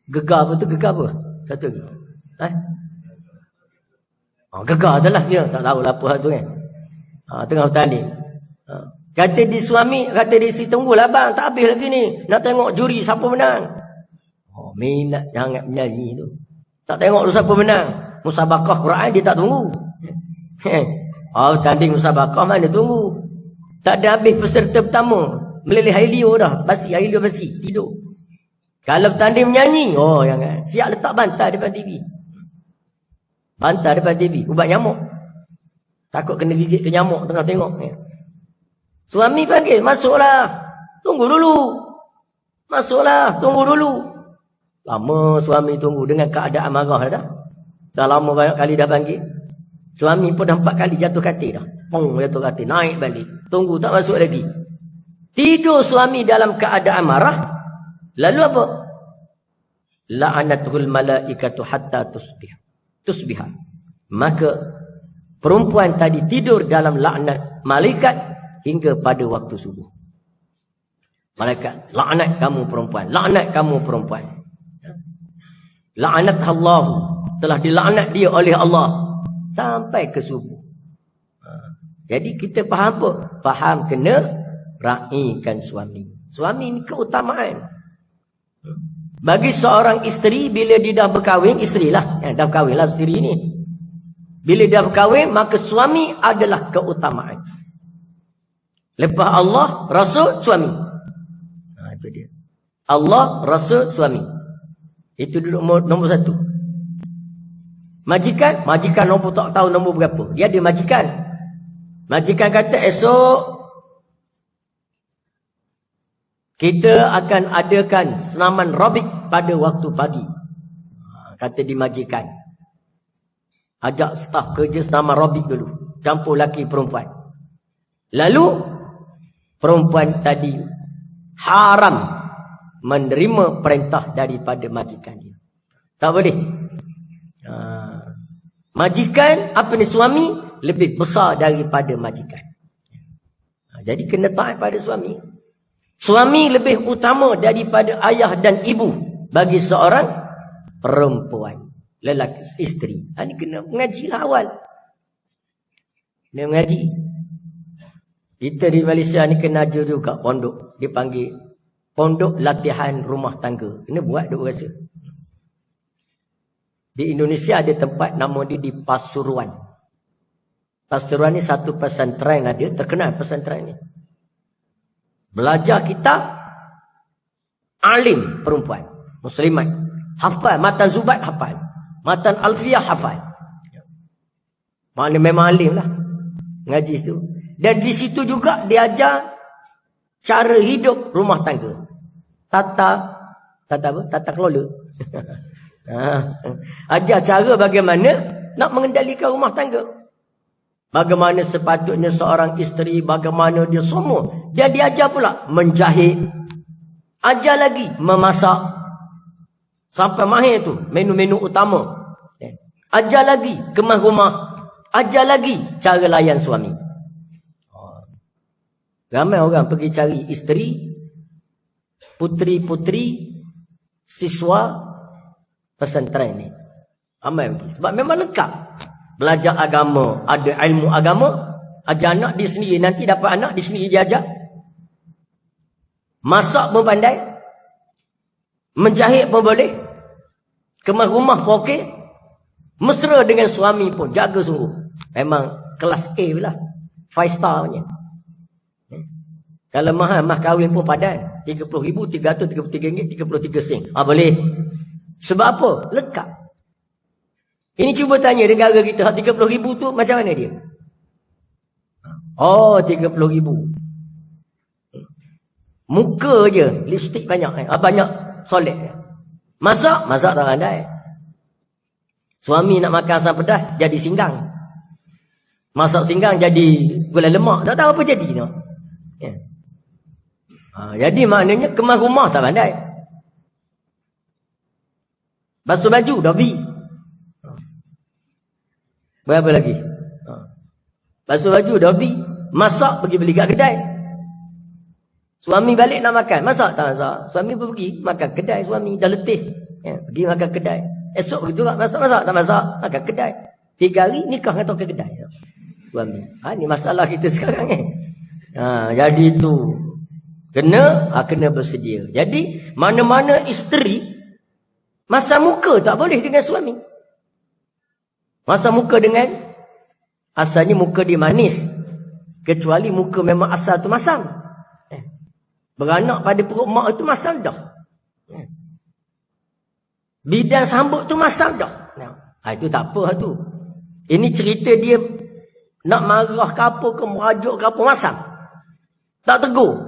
Gegar apa tu? Gegar apa? Satu lagi. Gegar adalah dia. Tak tahu lah apa tu kan. Tengah bertanding. Kata di suami, kata di si, tunggulah bang, tak habis lagi ni. Nak tengok juri siapa menang. Minat sangat menyanyi tu. Tak tengok tu siapa menang. Musabakah Quran dia tak tunggu. Tanding musabakah mana tunggu. Tak ada habis peserta pertama. Meleleh Hailio dah. Hailio basi. Tidur. Kalau bertanding menyanyi, jangan. Siap letak bantal depan TV. Bantal depan TV. Ubat nyamuk. Takut kena gigit ke nyamuk tengah tengok. Suami panggil, masuklah. Tunggu dulu. Masuklah, tunggu dulu. Lama suami tunggu dengan keadaan marah dah. Dah lama banyak kali dah panggil. Suami pun dah 4 kali jatuh katil dah. Jatuh katil, naik balik. Tunggu tak masuk lagi. Tidur suami dalam keadaan marah. Lalu apa? La'anatul malaikatu hatta tusbiha. Maka perempuan tadi tidur dalam laknat malaikat hingga pada waktu subuh. Malaikat, laknat kamu perempuan, laknat kamu perempuan. Laknat Allah, telah dilaknat dia oleh Allah sampai ke subuh. Jadi kita faham apa? Faham kena raikan suami. Suami ni keutamaan. Bagi seorang isteri, bila dia dah berkahwin, isterilah, dah berkahwin lah isteri ni. Bila dia berkahwin, maka suami adalah keutamaan. Lepas Allah, Rasul, suami. Itu dia. Allah, Rasul, suami. Itu duduk nombor 1. Majikan nombor tak tahu nombor berapa. Dia ada majikan. Majikan kata esok kita akan adakan senaman robik pada waktu pagi. Kata di majikan. Ajak staf kerja senaman robik dulu. Campur laki perempuan. Lalu perempuan tadi haram menerima perintah daripada majikan dia. Tak boleh. Majikan, apa ni, suami lebih besar daripada majikan. Jadi kena taat pada suami. Suami lebih utama daripada ayah dan ibu bagi seorang perempuan, lelaki, isteri. Ini kena mengajilah awal. Kena mengaji. Kita di Malaysia ni kena ajar juga pondok. Dipanggil pondok latihan rumah tangga. Kena buat duk rasa. Di Indonesia ada tempat nama dia di Pasuruan. Pasuruan ni satu pesantren ada, terkenal pesantren ni. Belajar kitab, alim perempuan, muslimat, hafal, matan Zubat hafal, matan Alfiyah hafal. Maknanya memang alim lah ngaji situ. Dan di situ juga diajar cara hidup rumah tangga. Tata kelola. Ajar cara bagaimana nak mengendalikan rumah tangga. Bagaimana sepatutnya seorang isteri, bagaimana dia semua. Dia diajar pula menjahit. Ajar lagi memasak. Sampai mahir tu menu-menu utama. Ajar lagi kemas rumah. Ajar lagi cara layan suami. Ramai orang pergi cari isteri, puteri-puteri, siswa pesantren ni. Ramai pergi. Sebab memang lengkap. Belajar agama, ada ilmu agama, ajar anak dia sendiri, nanti dapat anak dia sendiri dia ajar. Masak pun pandai. Menjahit pun boleh. Kemas rumah pun okey. Mesra dengan suami pun. Jaga sungguh. Memang kelas A lah. 5 star punya. Kalau mahal, mas kahwin pun padan. RM30,333, 33 sen. Boleh. Sebab apa? Lekat. Ini cuba tanya negara kita. RM30,000 tu macam mana dia? RM30,000. Muka je. Lipstick banyak. Banyak solid. Masak tak pandai. Suami nak makan asam pedas, jadi singgang. Masak singgang jadi gula lemak. Tak tahu apa jadi. No? Ya. Jadi maknanya kemas rumah tak pandai. Basuh baju dah beli. Berapa lagi? Basuh baju dah beli. Masak pergi beli kat kedai. Suami balik nak makan. Masak tak masak. Suami pun pergi makan kedai. Suami dah letih. Ya, pergi makan kedai. Esok begitu tak masak tak masak. Makan kedai. 3 hari nikah dengan ke kedai. Suami. Ini masalah kita sekarang. Jadi tu. Kena bersedia. Jadi mana-mana isteri masa muka tak boleh dengan suami. Masa muka dengan asalnya muka dia manis. Kecuali muka memang asal tu masam. Beranak pada perut mak itu masam dah. Bidan sambut tu masam dah. Itu tak apa tu. Ini cerita dia nak marah ke apa ke merajuk ke apa masam. Tak tegur.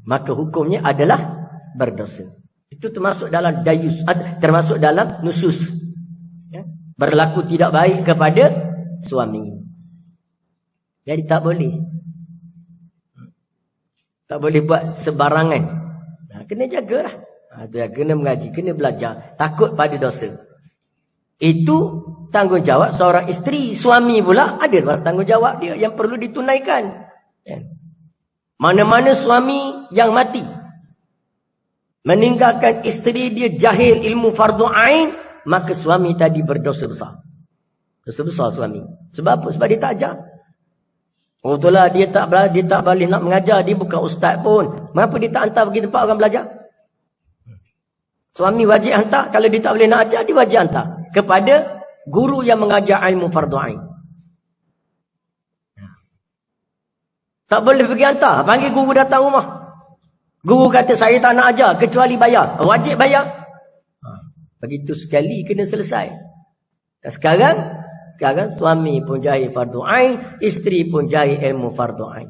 Maka hukumnya adalah berdosa. Itu termasuk dalam dayus, termasuk dalam nusus. Ya? Berlaku tidak baik kepada suami. Jadi tak boleh. Tak boleh buat sebarangan. Kena jagalah. Kena mengaji, kena belajar. Takut pada dosa. Itu tanggungjawab seorang isteri. Suami pula ada tanggungjawab dia yang perlu ditunaikan. Ya. Mana-mana suami yang mati meninggalkan isteri dia jahil ilmu fardu ain, maka suami tadi berdosa besar. Dosa besar suami. Sebab apa? Sebab dia tak ajar. Itulah dia tak boleh nak mengajar. Dia bukan ustaz pun. Mengapa dia tak hantar pergi tempat orang belajar? Suami wajib hantar. Kalau dia tak boleh nak ajar, dia wajib hantar kepada guru yang mengajar ilmu fardu ain. Tak boleh pergi hantar. Panggil guru datang rumah. Guru kata saya tak nak ajar kecuali bayar. Wajib bayar. Begitu sekali kena selesai. Dan sekarang suami pun jahil fardu ain, isteri pun jahil ilmu fardu ain.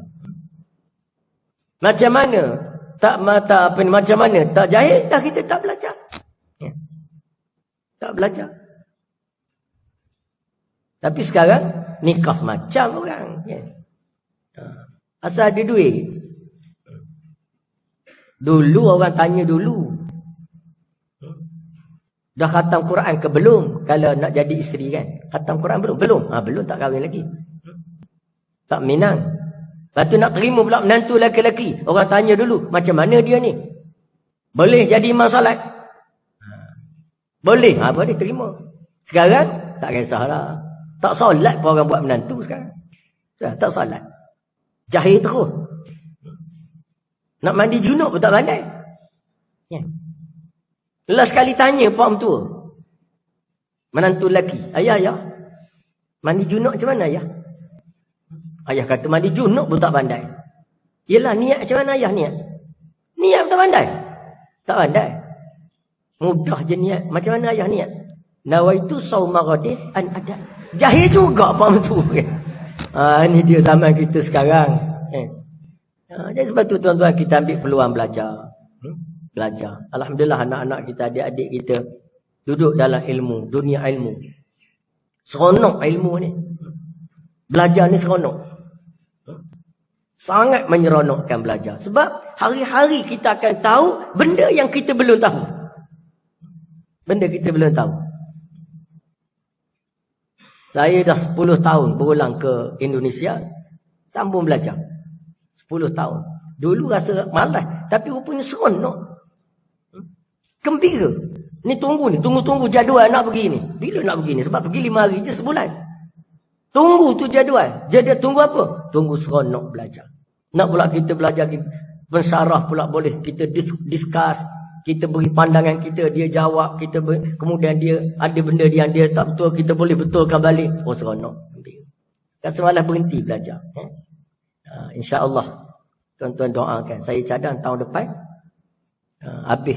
Macam mana? Macam mana? Tak jahil dah kita tak belajar. Ya. Tak belajar. Tapi sekarang nikah macam orang. Ya. Asal ada duit. Dulu orang tanya dulu. Dah khatam Quran ke belum? Kalau nak jadi isteri kan. Khatam Quran belum? Belum. Belum tak kahwin lagi. Tak minang. Lepas tu nak terima pula menantu lelaki-lelaki. Orang tanya dulu. Macam mana dia ni? Boleh jadi imam salat? Boleh. Boleh terima. Sekarang tak kisahlah. Tak solat pun orang buat menantu sekarang. Tak solat. Jahil terus. Nak mandi junub pun tak pandai. Ya. Last sekali tanya pak mentua. Menantu lelaki. Ayah. Mandi junub macam mana ayah? Ayah kata mandi junub pun tak pandai. Yelah niat macam mana ayah niat? Niat pun tak pandai. Tak pandai. Mudah je niat. Macam mana ayah niat? Nawaitu sauma ghadih an ada. Jahil juga pak mentua. Ini dia zaman kita sekarang. Jadi sebab tu tuan-tuan kita ambil peluang belajar. Belajar. Alhamdulillah anak-anak kita, adik-adik kita duduk dalam ilmu, dunia ilmu. Seronok ilmu ni. Belajar ni seronok. Sangat menyeronokkan belajar. Sebab hari-hari kita akan tahu benda yang kita belum tahu. Benda kita belum tahu. Saya dah 10 tahun berulang ke Indonesia. Sambung belajar. 10 tahun. Dulu rasa malas. Tapi rupanya seronok. Gembira. Ni tunggu jadual nak pergi ni. Bila nak pergi ni? Sebab pergi 5 hari je sebulan. Tunggu tu jadual. Jadi tunggu apa? Tunggu seronok belajar. Nak pula kita belajar kita. Pensyarah pula boleh kita discuss, kita beri pandangan kita, dia jawab, kita kemudian dia ada benda yang dia tak betul, kita boleh betulkan balik. Oh seronok. Tak semalah berhenti belajar. InsyaAllah tuan-tuan doakan. Saya cadang tahun depan habis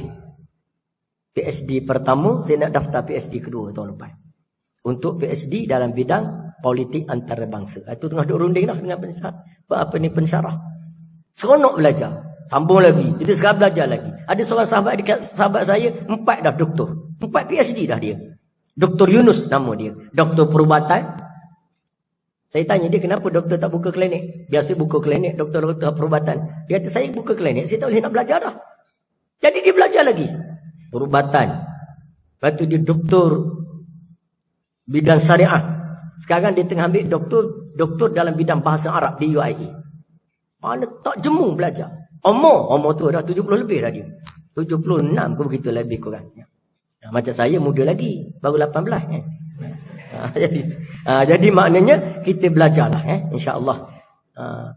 PhD pertama, saya nak daftar PhD kedua tahun depan. Untuk PhD dalam bidang politik antarabangsa. Itu tengah duk runding dah dengan pensyarah. Seronok belajar. Sambung lagi. Kita sekarang belajar lagi. Ada seorang sahabat saya, 4 dah doktor. 4 PhD dah dia. Dr. Yunus nama dia. Doktor perubatan. Saya tanya dia, kenapa doktor tak buka klinik? Biasa buka klinik, doktor-doktor perubatan. Dia kata, saya buka klinik, saya tak boleh nak belajar dah. Jadi dia belajar lagi. Perubatan. Lepas tu dia doktor bidang syariah. Sekarang dia tengah ambil doktor dalam bidang bahasa Arab di UIA. Mana tak jemu belajar. Umur tu dah 70 lebih dah dia. 76 ke begitu lebih kurang. Macam saya muda lagi, baru 18 kan. Jadi maknanya kita belajarlah insya-Allah.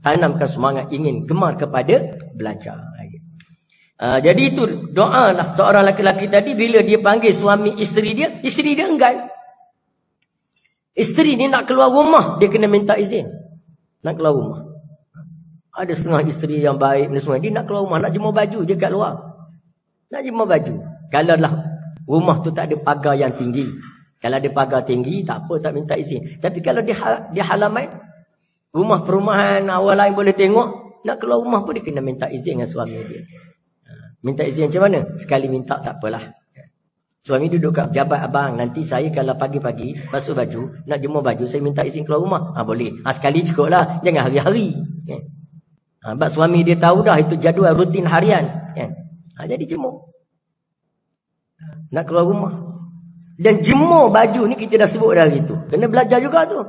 Tanamkan semangat ingin gemar kepada belajar. Jadi itu doalah seorang lelaki tadi bila dia panggil suami isteri dia enggan. Isteri ni nak keluar rumah, dia kena minta izin. Nak keluar rumah. Ada setengah isteri yang baik ni semua, dia nak keluar rumah, nak jemur baju je kat luar. Nak jemur baju. Kalau lah rumah tu tak ada pagar yang tinggi. Kalau ada pagar tinggi, tak apa, tak minta izin. Tapi kalau dia halaman, rumah perumahan, awal lain boleh tengok, nak keluar rumah pun dia kena minta izin dengan suami dia. Minta izin macam mana? Sekali minta tak apalah. Suami duduk kat pejabat, abang, nanti saya kalau pagi-pagi basuh baju, nak jemur baju, saya minta izin keluar rumah. Boleh. Sekali cukup lah, jangan hari-hari. Sebab suami dia tahu dah, itu jadual rutin harian. Jadi jemur. Nak keluar rumah. Dan jemur baju ni kita dah sebut dah gitu. Kena belajar juga tu.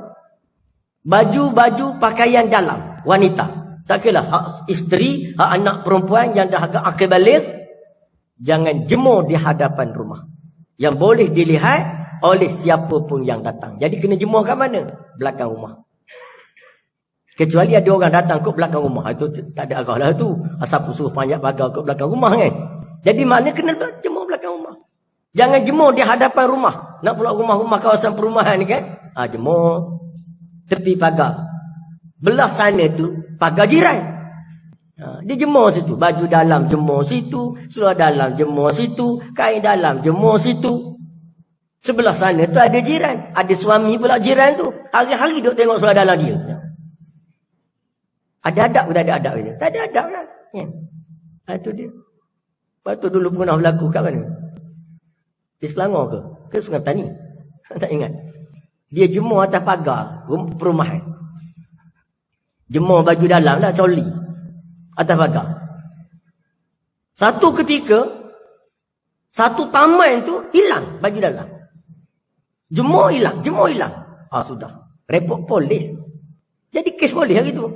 Baju-baju pakaian dalam wanita. Tak kira hak isteri, hak anak perempuan yang dah agak akil balik, jangan jemur di hadapan rumah. Yang boleh dilihat oleh siapa pun yang datang. Jadi kena jemur kat mana? Belakang rumah. Kecuali ada orang datang ke belakang rumah. Itu tak ada arah lah tu. Asal suruh panjat pagar ke belakang rumah kan. Jadi maknanya kena jemur belakang rumah. Jangan jemur di hadapan rumah. Nak pula rumah-rumah kawasan perumahan ni kan. Jemur tepi pagar. Belah sana tu pagar jiran. Dia jemur situ. Baju dalam jemur situ. Seluar dalam jemur situ. Kain dalam jemur situ. Sebelah sana tu ada jiran. Ada suami pula jiran tu. Hari-hari duk tengok seluar dalam dia. Ada adab ke tak ada adab dia? Tak ada adab lah. Itu dia. Lepas tu dulu pernah berlaku kat mana? Di Selangor ke? Ke Sungai Petani? Tak ingat. Dia jemur atas pagar perumahan. Jemur baju dalam lah, coli. Atas pagar. Satu ketika, satu taman tu hilang baju dalam. Jemur hilang. Sudah. Report polis. Jadi kes polis hari tu.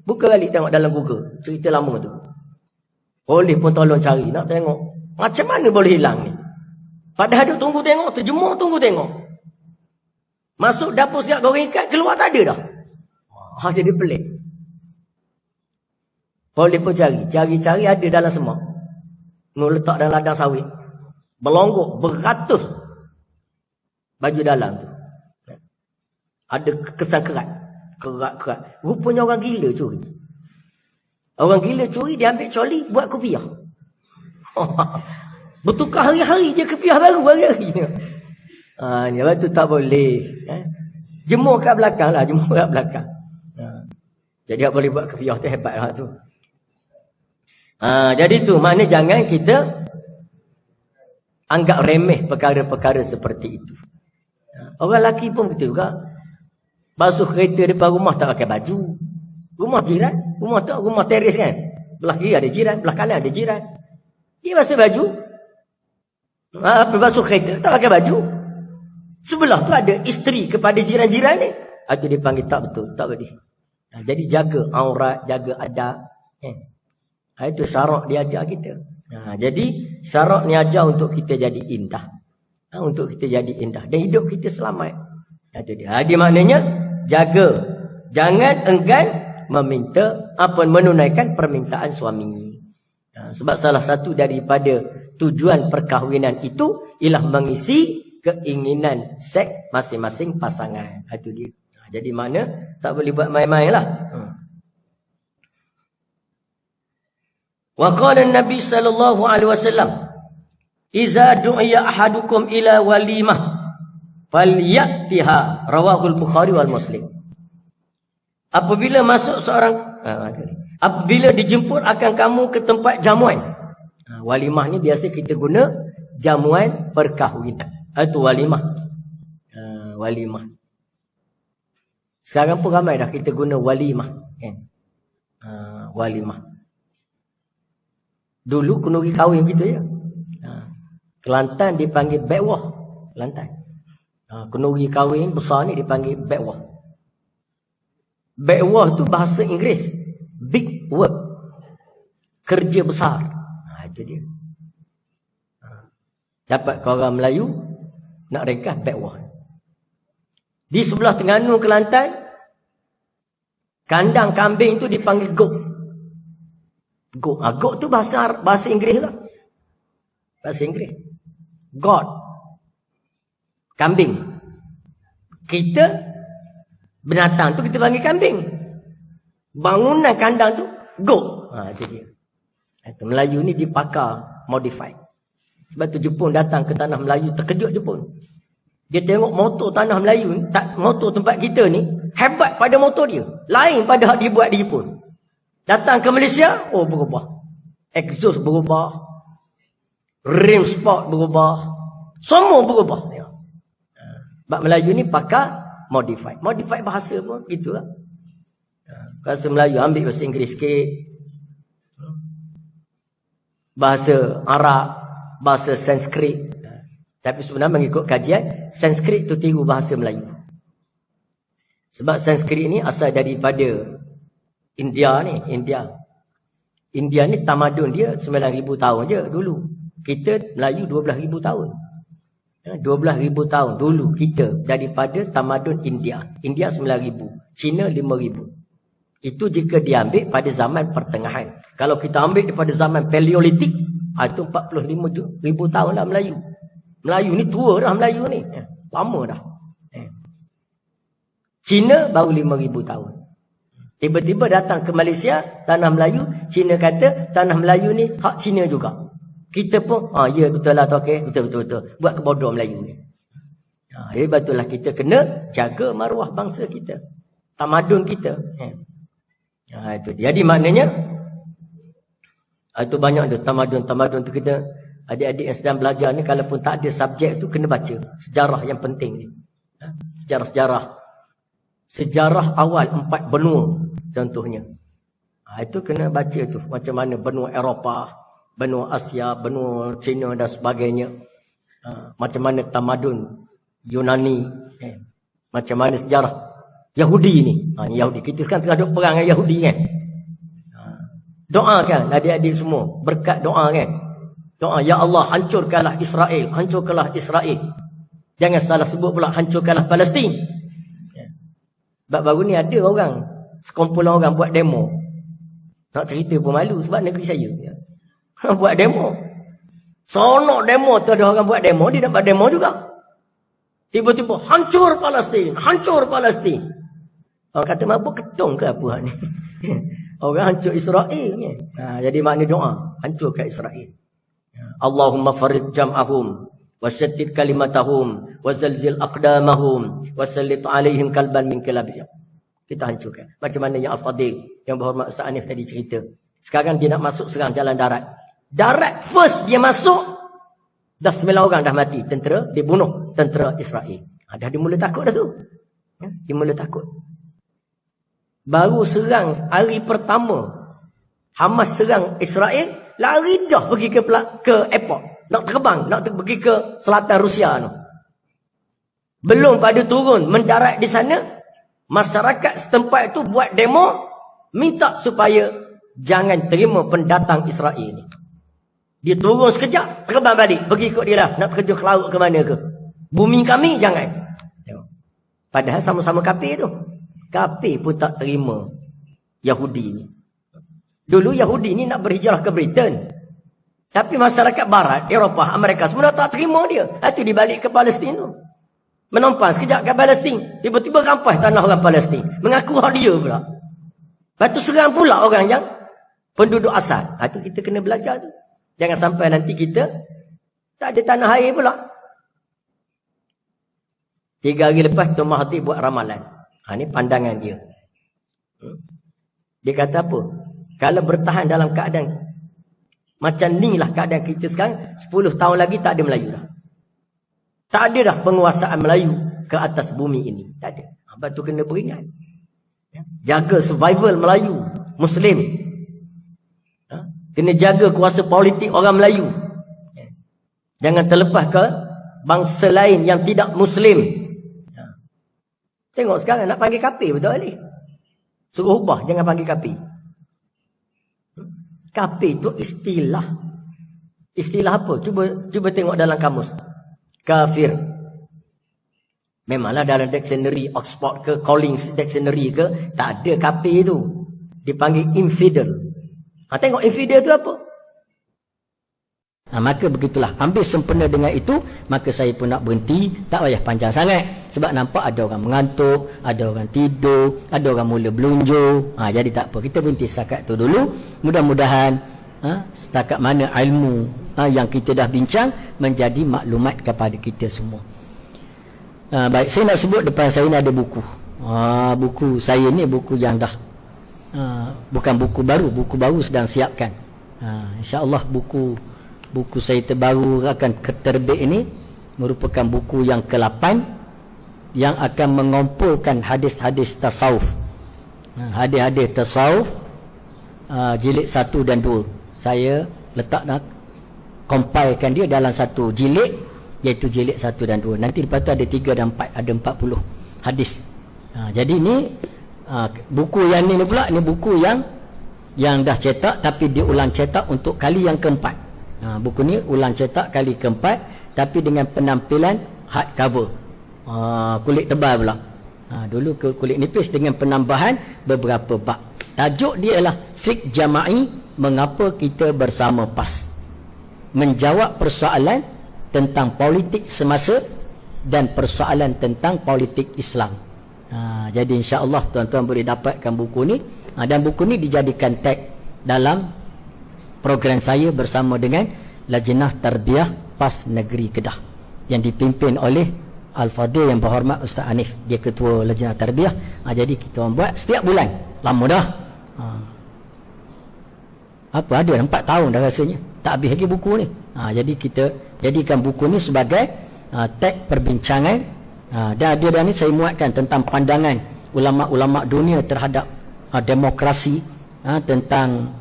Buka balik tengok dalam Google. Cerita lama tu. Polis pun tolong cari. Nak tengok. Macam mana boleh hilang ni? Padahal duk tunggu tengok. Terjemur tunggu tengok. Masuk dapur siap goreng ikat. Keluar tak ada dah. Jadi pelik. Polis pun cari. Cari-cari ada dalam semak. Nur letak dalam ladang sawit. Berlonggok. Beratus. Baju dalam tu. Ada kesan kerat. Kerat. Rupanya orang gila curi. Orang gila curi, dia ambil coli, buat kopiah. Bertukar hari-hari, dia kopiah baru hari-hari. Lepas tu tak boleh. Jemur kat belakang lah, jemur kat belakang. Jadi tak boleh buat kopiah tu, hebat lah tu. Jadi tu, maknanya jangan kita anggap remeh perkara-perkara seperti itu. Orang lelaki pun betul juga. Basuh kereta depan rumah tak pakai baju. Rumah jiran. Rumah teres kan. Belah kiri ada jiran. Belah kanan ada jiran. Dia basuh baju. Basuh kereta tak pakai baju. Sebelah tu ada isteri kepada jiran-jiran ni. Itu dia panggil tak betul. Tak boleh. Jadi jaga aurat. Jaga adab. Itu syarak dia ajar kita. Jadi syarak ni ajar untuk kita jadi indah. Untuk kita jadi indah. Dan hidup kita selamat. Itu dia. Dia maknanya jaga. Jangan enggan meminta menunaikan permintaan suami. Sebab salah satu daripada tujuan perkahwinan itu ialah mengisi keinginan seks masing-masing pasangan. Itu dia. Jadi mana tak boleh buat main-main lah. Wa qala an-nabi sallallahu alaihi wasallam, "Iza du'iya ahadukum ila walimah falyatiha." Rawahul Bukhari wal Muslim. Apabila dijemput akan kamu ke tempat jamuan. Walimah ni biasa kita guna jamuan perkahwinan. Itu walimah. Walimah. Sekarang pun ramai dah kita guna walimah. Walimah. Dulu kenduri kahwin gitu ya. Kelantan dipanggil bekwah. Kelantan. Kenduri kahwin besar ni dipanggil bekwah. Bekwah tu bahasa Inggeris. Big work. Kerja besar. Itu dia. Dapat kau orang Melayu nak ringkas bekwah. Di sebelah Terengganu Kelantan, kandang kambing tu dipanggil gok. Gok. Gok tu bahasa Inggeris lah. Bahasa Inggeris. God. Kambing. Kita binatang tu kita panggil kambing. Bangunan kandang tu gok. Itu dia. Itu Melayu ni dipakar modify. Sebab tu Jepun datang ke tanah Melayu, terkejut Jepun. Dia tengok motor tanah Melayu ni, motor tempat kita ni, hebat pada motor dia. Lain pada hak dia buat di Jepun. Datang ke Malaysia, berubah. Exhaust berubah. Rim sport berubah. Semua berubah. Sebab Melayu ni pakar modify. Modify bahasa pun gitulah. Bahasa Melayu ambil bahasa Inggeris sikit. Bahasa Arab, bahasa Sanskrit. Tapi sebenarnya mengikut kajian, Sanskrit itu tiru bahasa Melayu. Sebab Sanskrit ni asal daripada India ni. India ni tamadun dia 9,000 tahun je dulu. Kita Melayu 12,000 tahun. 12,000 tahun dulu kita daripada tamadun India. India 9,000. Cina 5,000. Itu jika diambil pada zaman pertengahan. Kalau kita ambil daripada zaman Paleolitik, itu 45,000 tahun lah Melayu. Melayu ni tua dah Melayu ni. Lama dah. Cina baru 5,000 tahun. Tiba-tiba datang ke Malaysia, tanah Melayu. Cina kata tanah Melayu ni hak Cina juga. Kita pun, ya betul lah tu, okay. Betul. Buat kebodoh Melayu ni. Jadi betul lah kita kena jaga maruah bangsa kita. Tamadun kita. Itu. Jadi maknanya, itu banyak tu tamadun tu kita. Adik-adik yang sedang belajar ni, kalaupun tak ada subjek tu, kena baca. Sejarah yang penting ni. Sejarah awal 4 benua, contohnya. Itu kena baca tu. Macam mana benua Eropah, benua Asia, benua China dan sebagainya. Macam mana tamadun Yunani. Macam mana sejarah Yahudi ni. Yahudi. Kita sekarang tengah duduk perang dengan Yahudi kan. Doa kan, adik-adik semua. Berkat doa kan. Doa, ya Allah, hancurkanlah Israel. Hancurkanlah Israel. Jangan salah sebut pula, hancurkanlah Palestin. Sebab baru ni ada orang, sekumpulan orang buat demo. Nak cerita pun malu sebab negeri saya. Buat demo. Sonok demo tu, ada orang buat demo, dia nak buat demo juga. Tiba-tiba, hancur Palestin. Hancur Palestin. Orang kata, mabuk ketung ke apa ni? Orang hancur Israel ni. Jadi makna doa, hancurkan Israel. Allahumma farid jam'ahum wasyattid kalimatahum wazalzil aqdamahum wasallit alaihim kalban min kilabiyah. Kita hancurkan. Macam mana yang Al-Fadil, yang berhormat Ustaz Anif tadi cerita. Sekarang dia nak masuk serang jalan darat. Darat first dia masuk, dah 9 orang dah mati. Tentera, dia bunuh tentera Israel. Dah dia mula takut dah tu. Dia mula takut. Baru serang hari pertama, Hamas serang Israel, lari dah pergi ke airport. Nak terbang, nak pergi ke selatan Rusia tu. Belum pada turun, mendarat di sana, masyarakat setempat itu buat demo, minta supaya jangan terima pendatang Israel ni. Dia turun sekejap, terbang balik, pergi ikut dia lah. Nak kerja ke laut ke mana ke. Bumi kami, jangan. Padahal sama-sama kafir tu. Kafir pun tak terima Yahudi ni. Dulu Yahudi ni nak berhijrah ke Britain. Tapi masyarakat barat, Eropah, Amerika semua tak terima dia. Itu dibalik ke Palestin tu. Menompan sekejap ke Palestin. Tiba-tiba rampas tanah orang Palestin. Mengaku hak dia pula. Lepas tu serang pula orang yang penduduk asal. Itu kita kena belajar tu. Jangan sampai nanti kita tak ada tanah air pula. 3 hari lepas Tuan Mahathir buat ramalan. Ini pandangan dia. Dia kata apa? Kalau bertahan dalam keadaan macam ni lah keadaan kita sekarang, 10 tahun lagi tak ada Melayu dah. Tak ada dah penguasaan Melayu ke atas bumi ini. Tak ada. Sebab tu kena beringat. Jaga survival Melayu, Muslim. Kena jaga kuasa politik orang Melayu. Jangan terlepas ke bangsa lain yang tidak Muslim. Tengok sekarang nak panggil kafir betul ni. Suruh ubah, jangan panggil kafir. Kafir itu istilah. Istilah apa? Cuba tengok dalam kamus. Kafir. Memanglah dalam dictionary Oxford ke Collins dictionary ke tak ada kafir tu. Dipanggil infidel. Tengok infidel tu apa? Maka begitulah. Ambil sempena dengan itu, maka saya pun nak berhenti. Tak payah panjang sangat. Sebab nampak ada orang mengantuk, ada orang tidur, ada orang mula belunjur. Jadi tak apa. Kita berhenti setakat tu dulu. Mudah-mudahan setakat mana ilmu yang kita dah bincang menjadi maklumat kepada kita semua. Baik, saya nak sebut depan saya ni ada buku. Buku saya ni buku yang dah bukan buku baru. Buku baru sedang siapkan. InsyaAllah buku saya terbaru akan terbit ini merupakan buku yang ke-8 yang akan mengumpulkan hadis-hadis tasawuf. Hadis-hadis tasawuf jilid 1 dan 2. Saya letak nak compilekan dia dalam satu jilid, iaitu jilid 1 dan 2. Nanti lepas tu ada 3 dan 4, ada 40 hadis. Jadi ni buku yang ni pula, ni buku yang dah cetak tapi dia ulang cetak untuk kali yang keempat. Buku ni ulang cetak kali keempat tapi dengan penampilan hardcover, kulit tebal pula. Dulu kulit nipis dengan penambahan beberapa bab. Tajuk dia ialah Fiqh Jama'i, mengapa kita bersama PAS. Menjawab persoalan tentang politik semasa dan persoalan tentang politik Islam. Jadi insya-Allah tuan-tuan boleh dapatkan buku ni, dan buku ni dijadikan tag dalam program saya bersama dengan Lajnah Tarbiyah PAS Negeri Kedah yang dipimpin oleh Al-Fadhil yang berhormat Ustaz Hanif. Dia ketua Lajnah Tarbiyah. Jadi kita buat setiap bulan. Lama dah. Apa ada 4 tahun dah rasanya. Tak habis lagi buku ni. Jadi kita jadikan buku ni sebagai tag perbincangan. Dan dia ni saya muatkan tentang pandangan ulama-ulama dunia terhadap demokrasi, tentang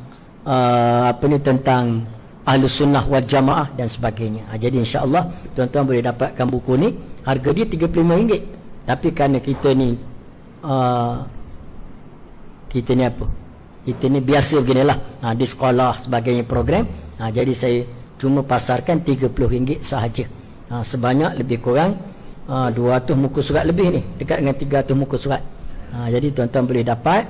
tentang Ahlus Sunnah wal Jamaah dan sebagainya. Jadi insya-Allah tuan-tuan boleh dapatkan buku ni. Harga dia RM35. Tapi kerana kita ni apa? Kita ni biasa beginilah. Di sekolah sebagainya program. Jadi saya cuma pasarkan RM30 sahaja. Sebanyak lebih kurang 200 muka surat lebih ni. Dekat dengan 300 muka surat. Jadi tuan-tuan boleh dapat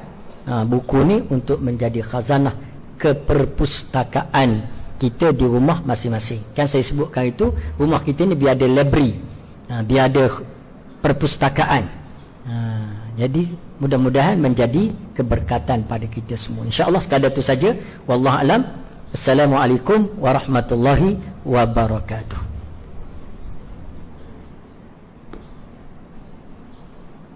buku ni untuk menjadi khazanah keperpustakaan kita di rumah masing-masing. Kan saya sebutkan itu, rumah kita ni biar ada library, biar ada perpustakaan. Jadi mudah-mudahan menjadi keberkatan pada kita semua. InsyaAllah sekadar itu saja. Wallahu alam. Assalamualaikum warahmatullahi wabarakatuh.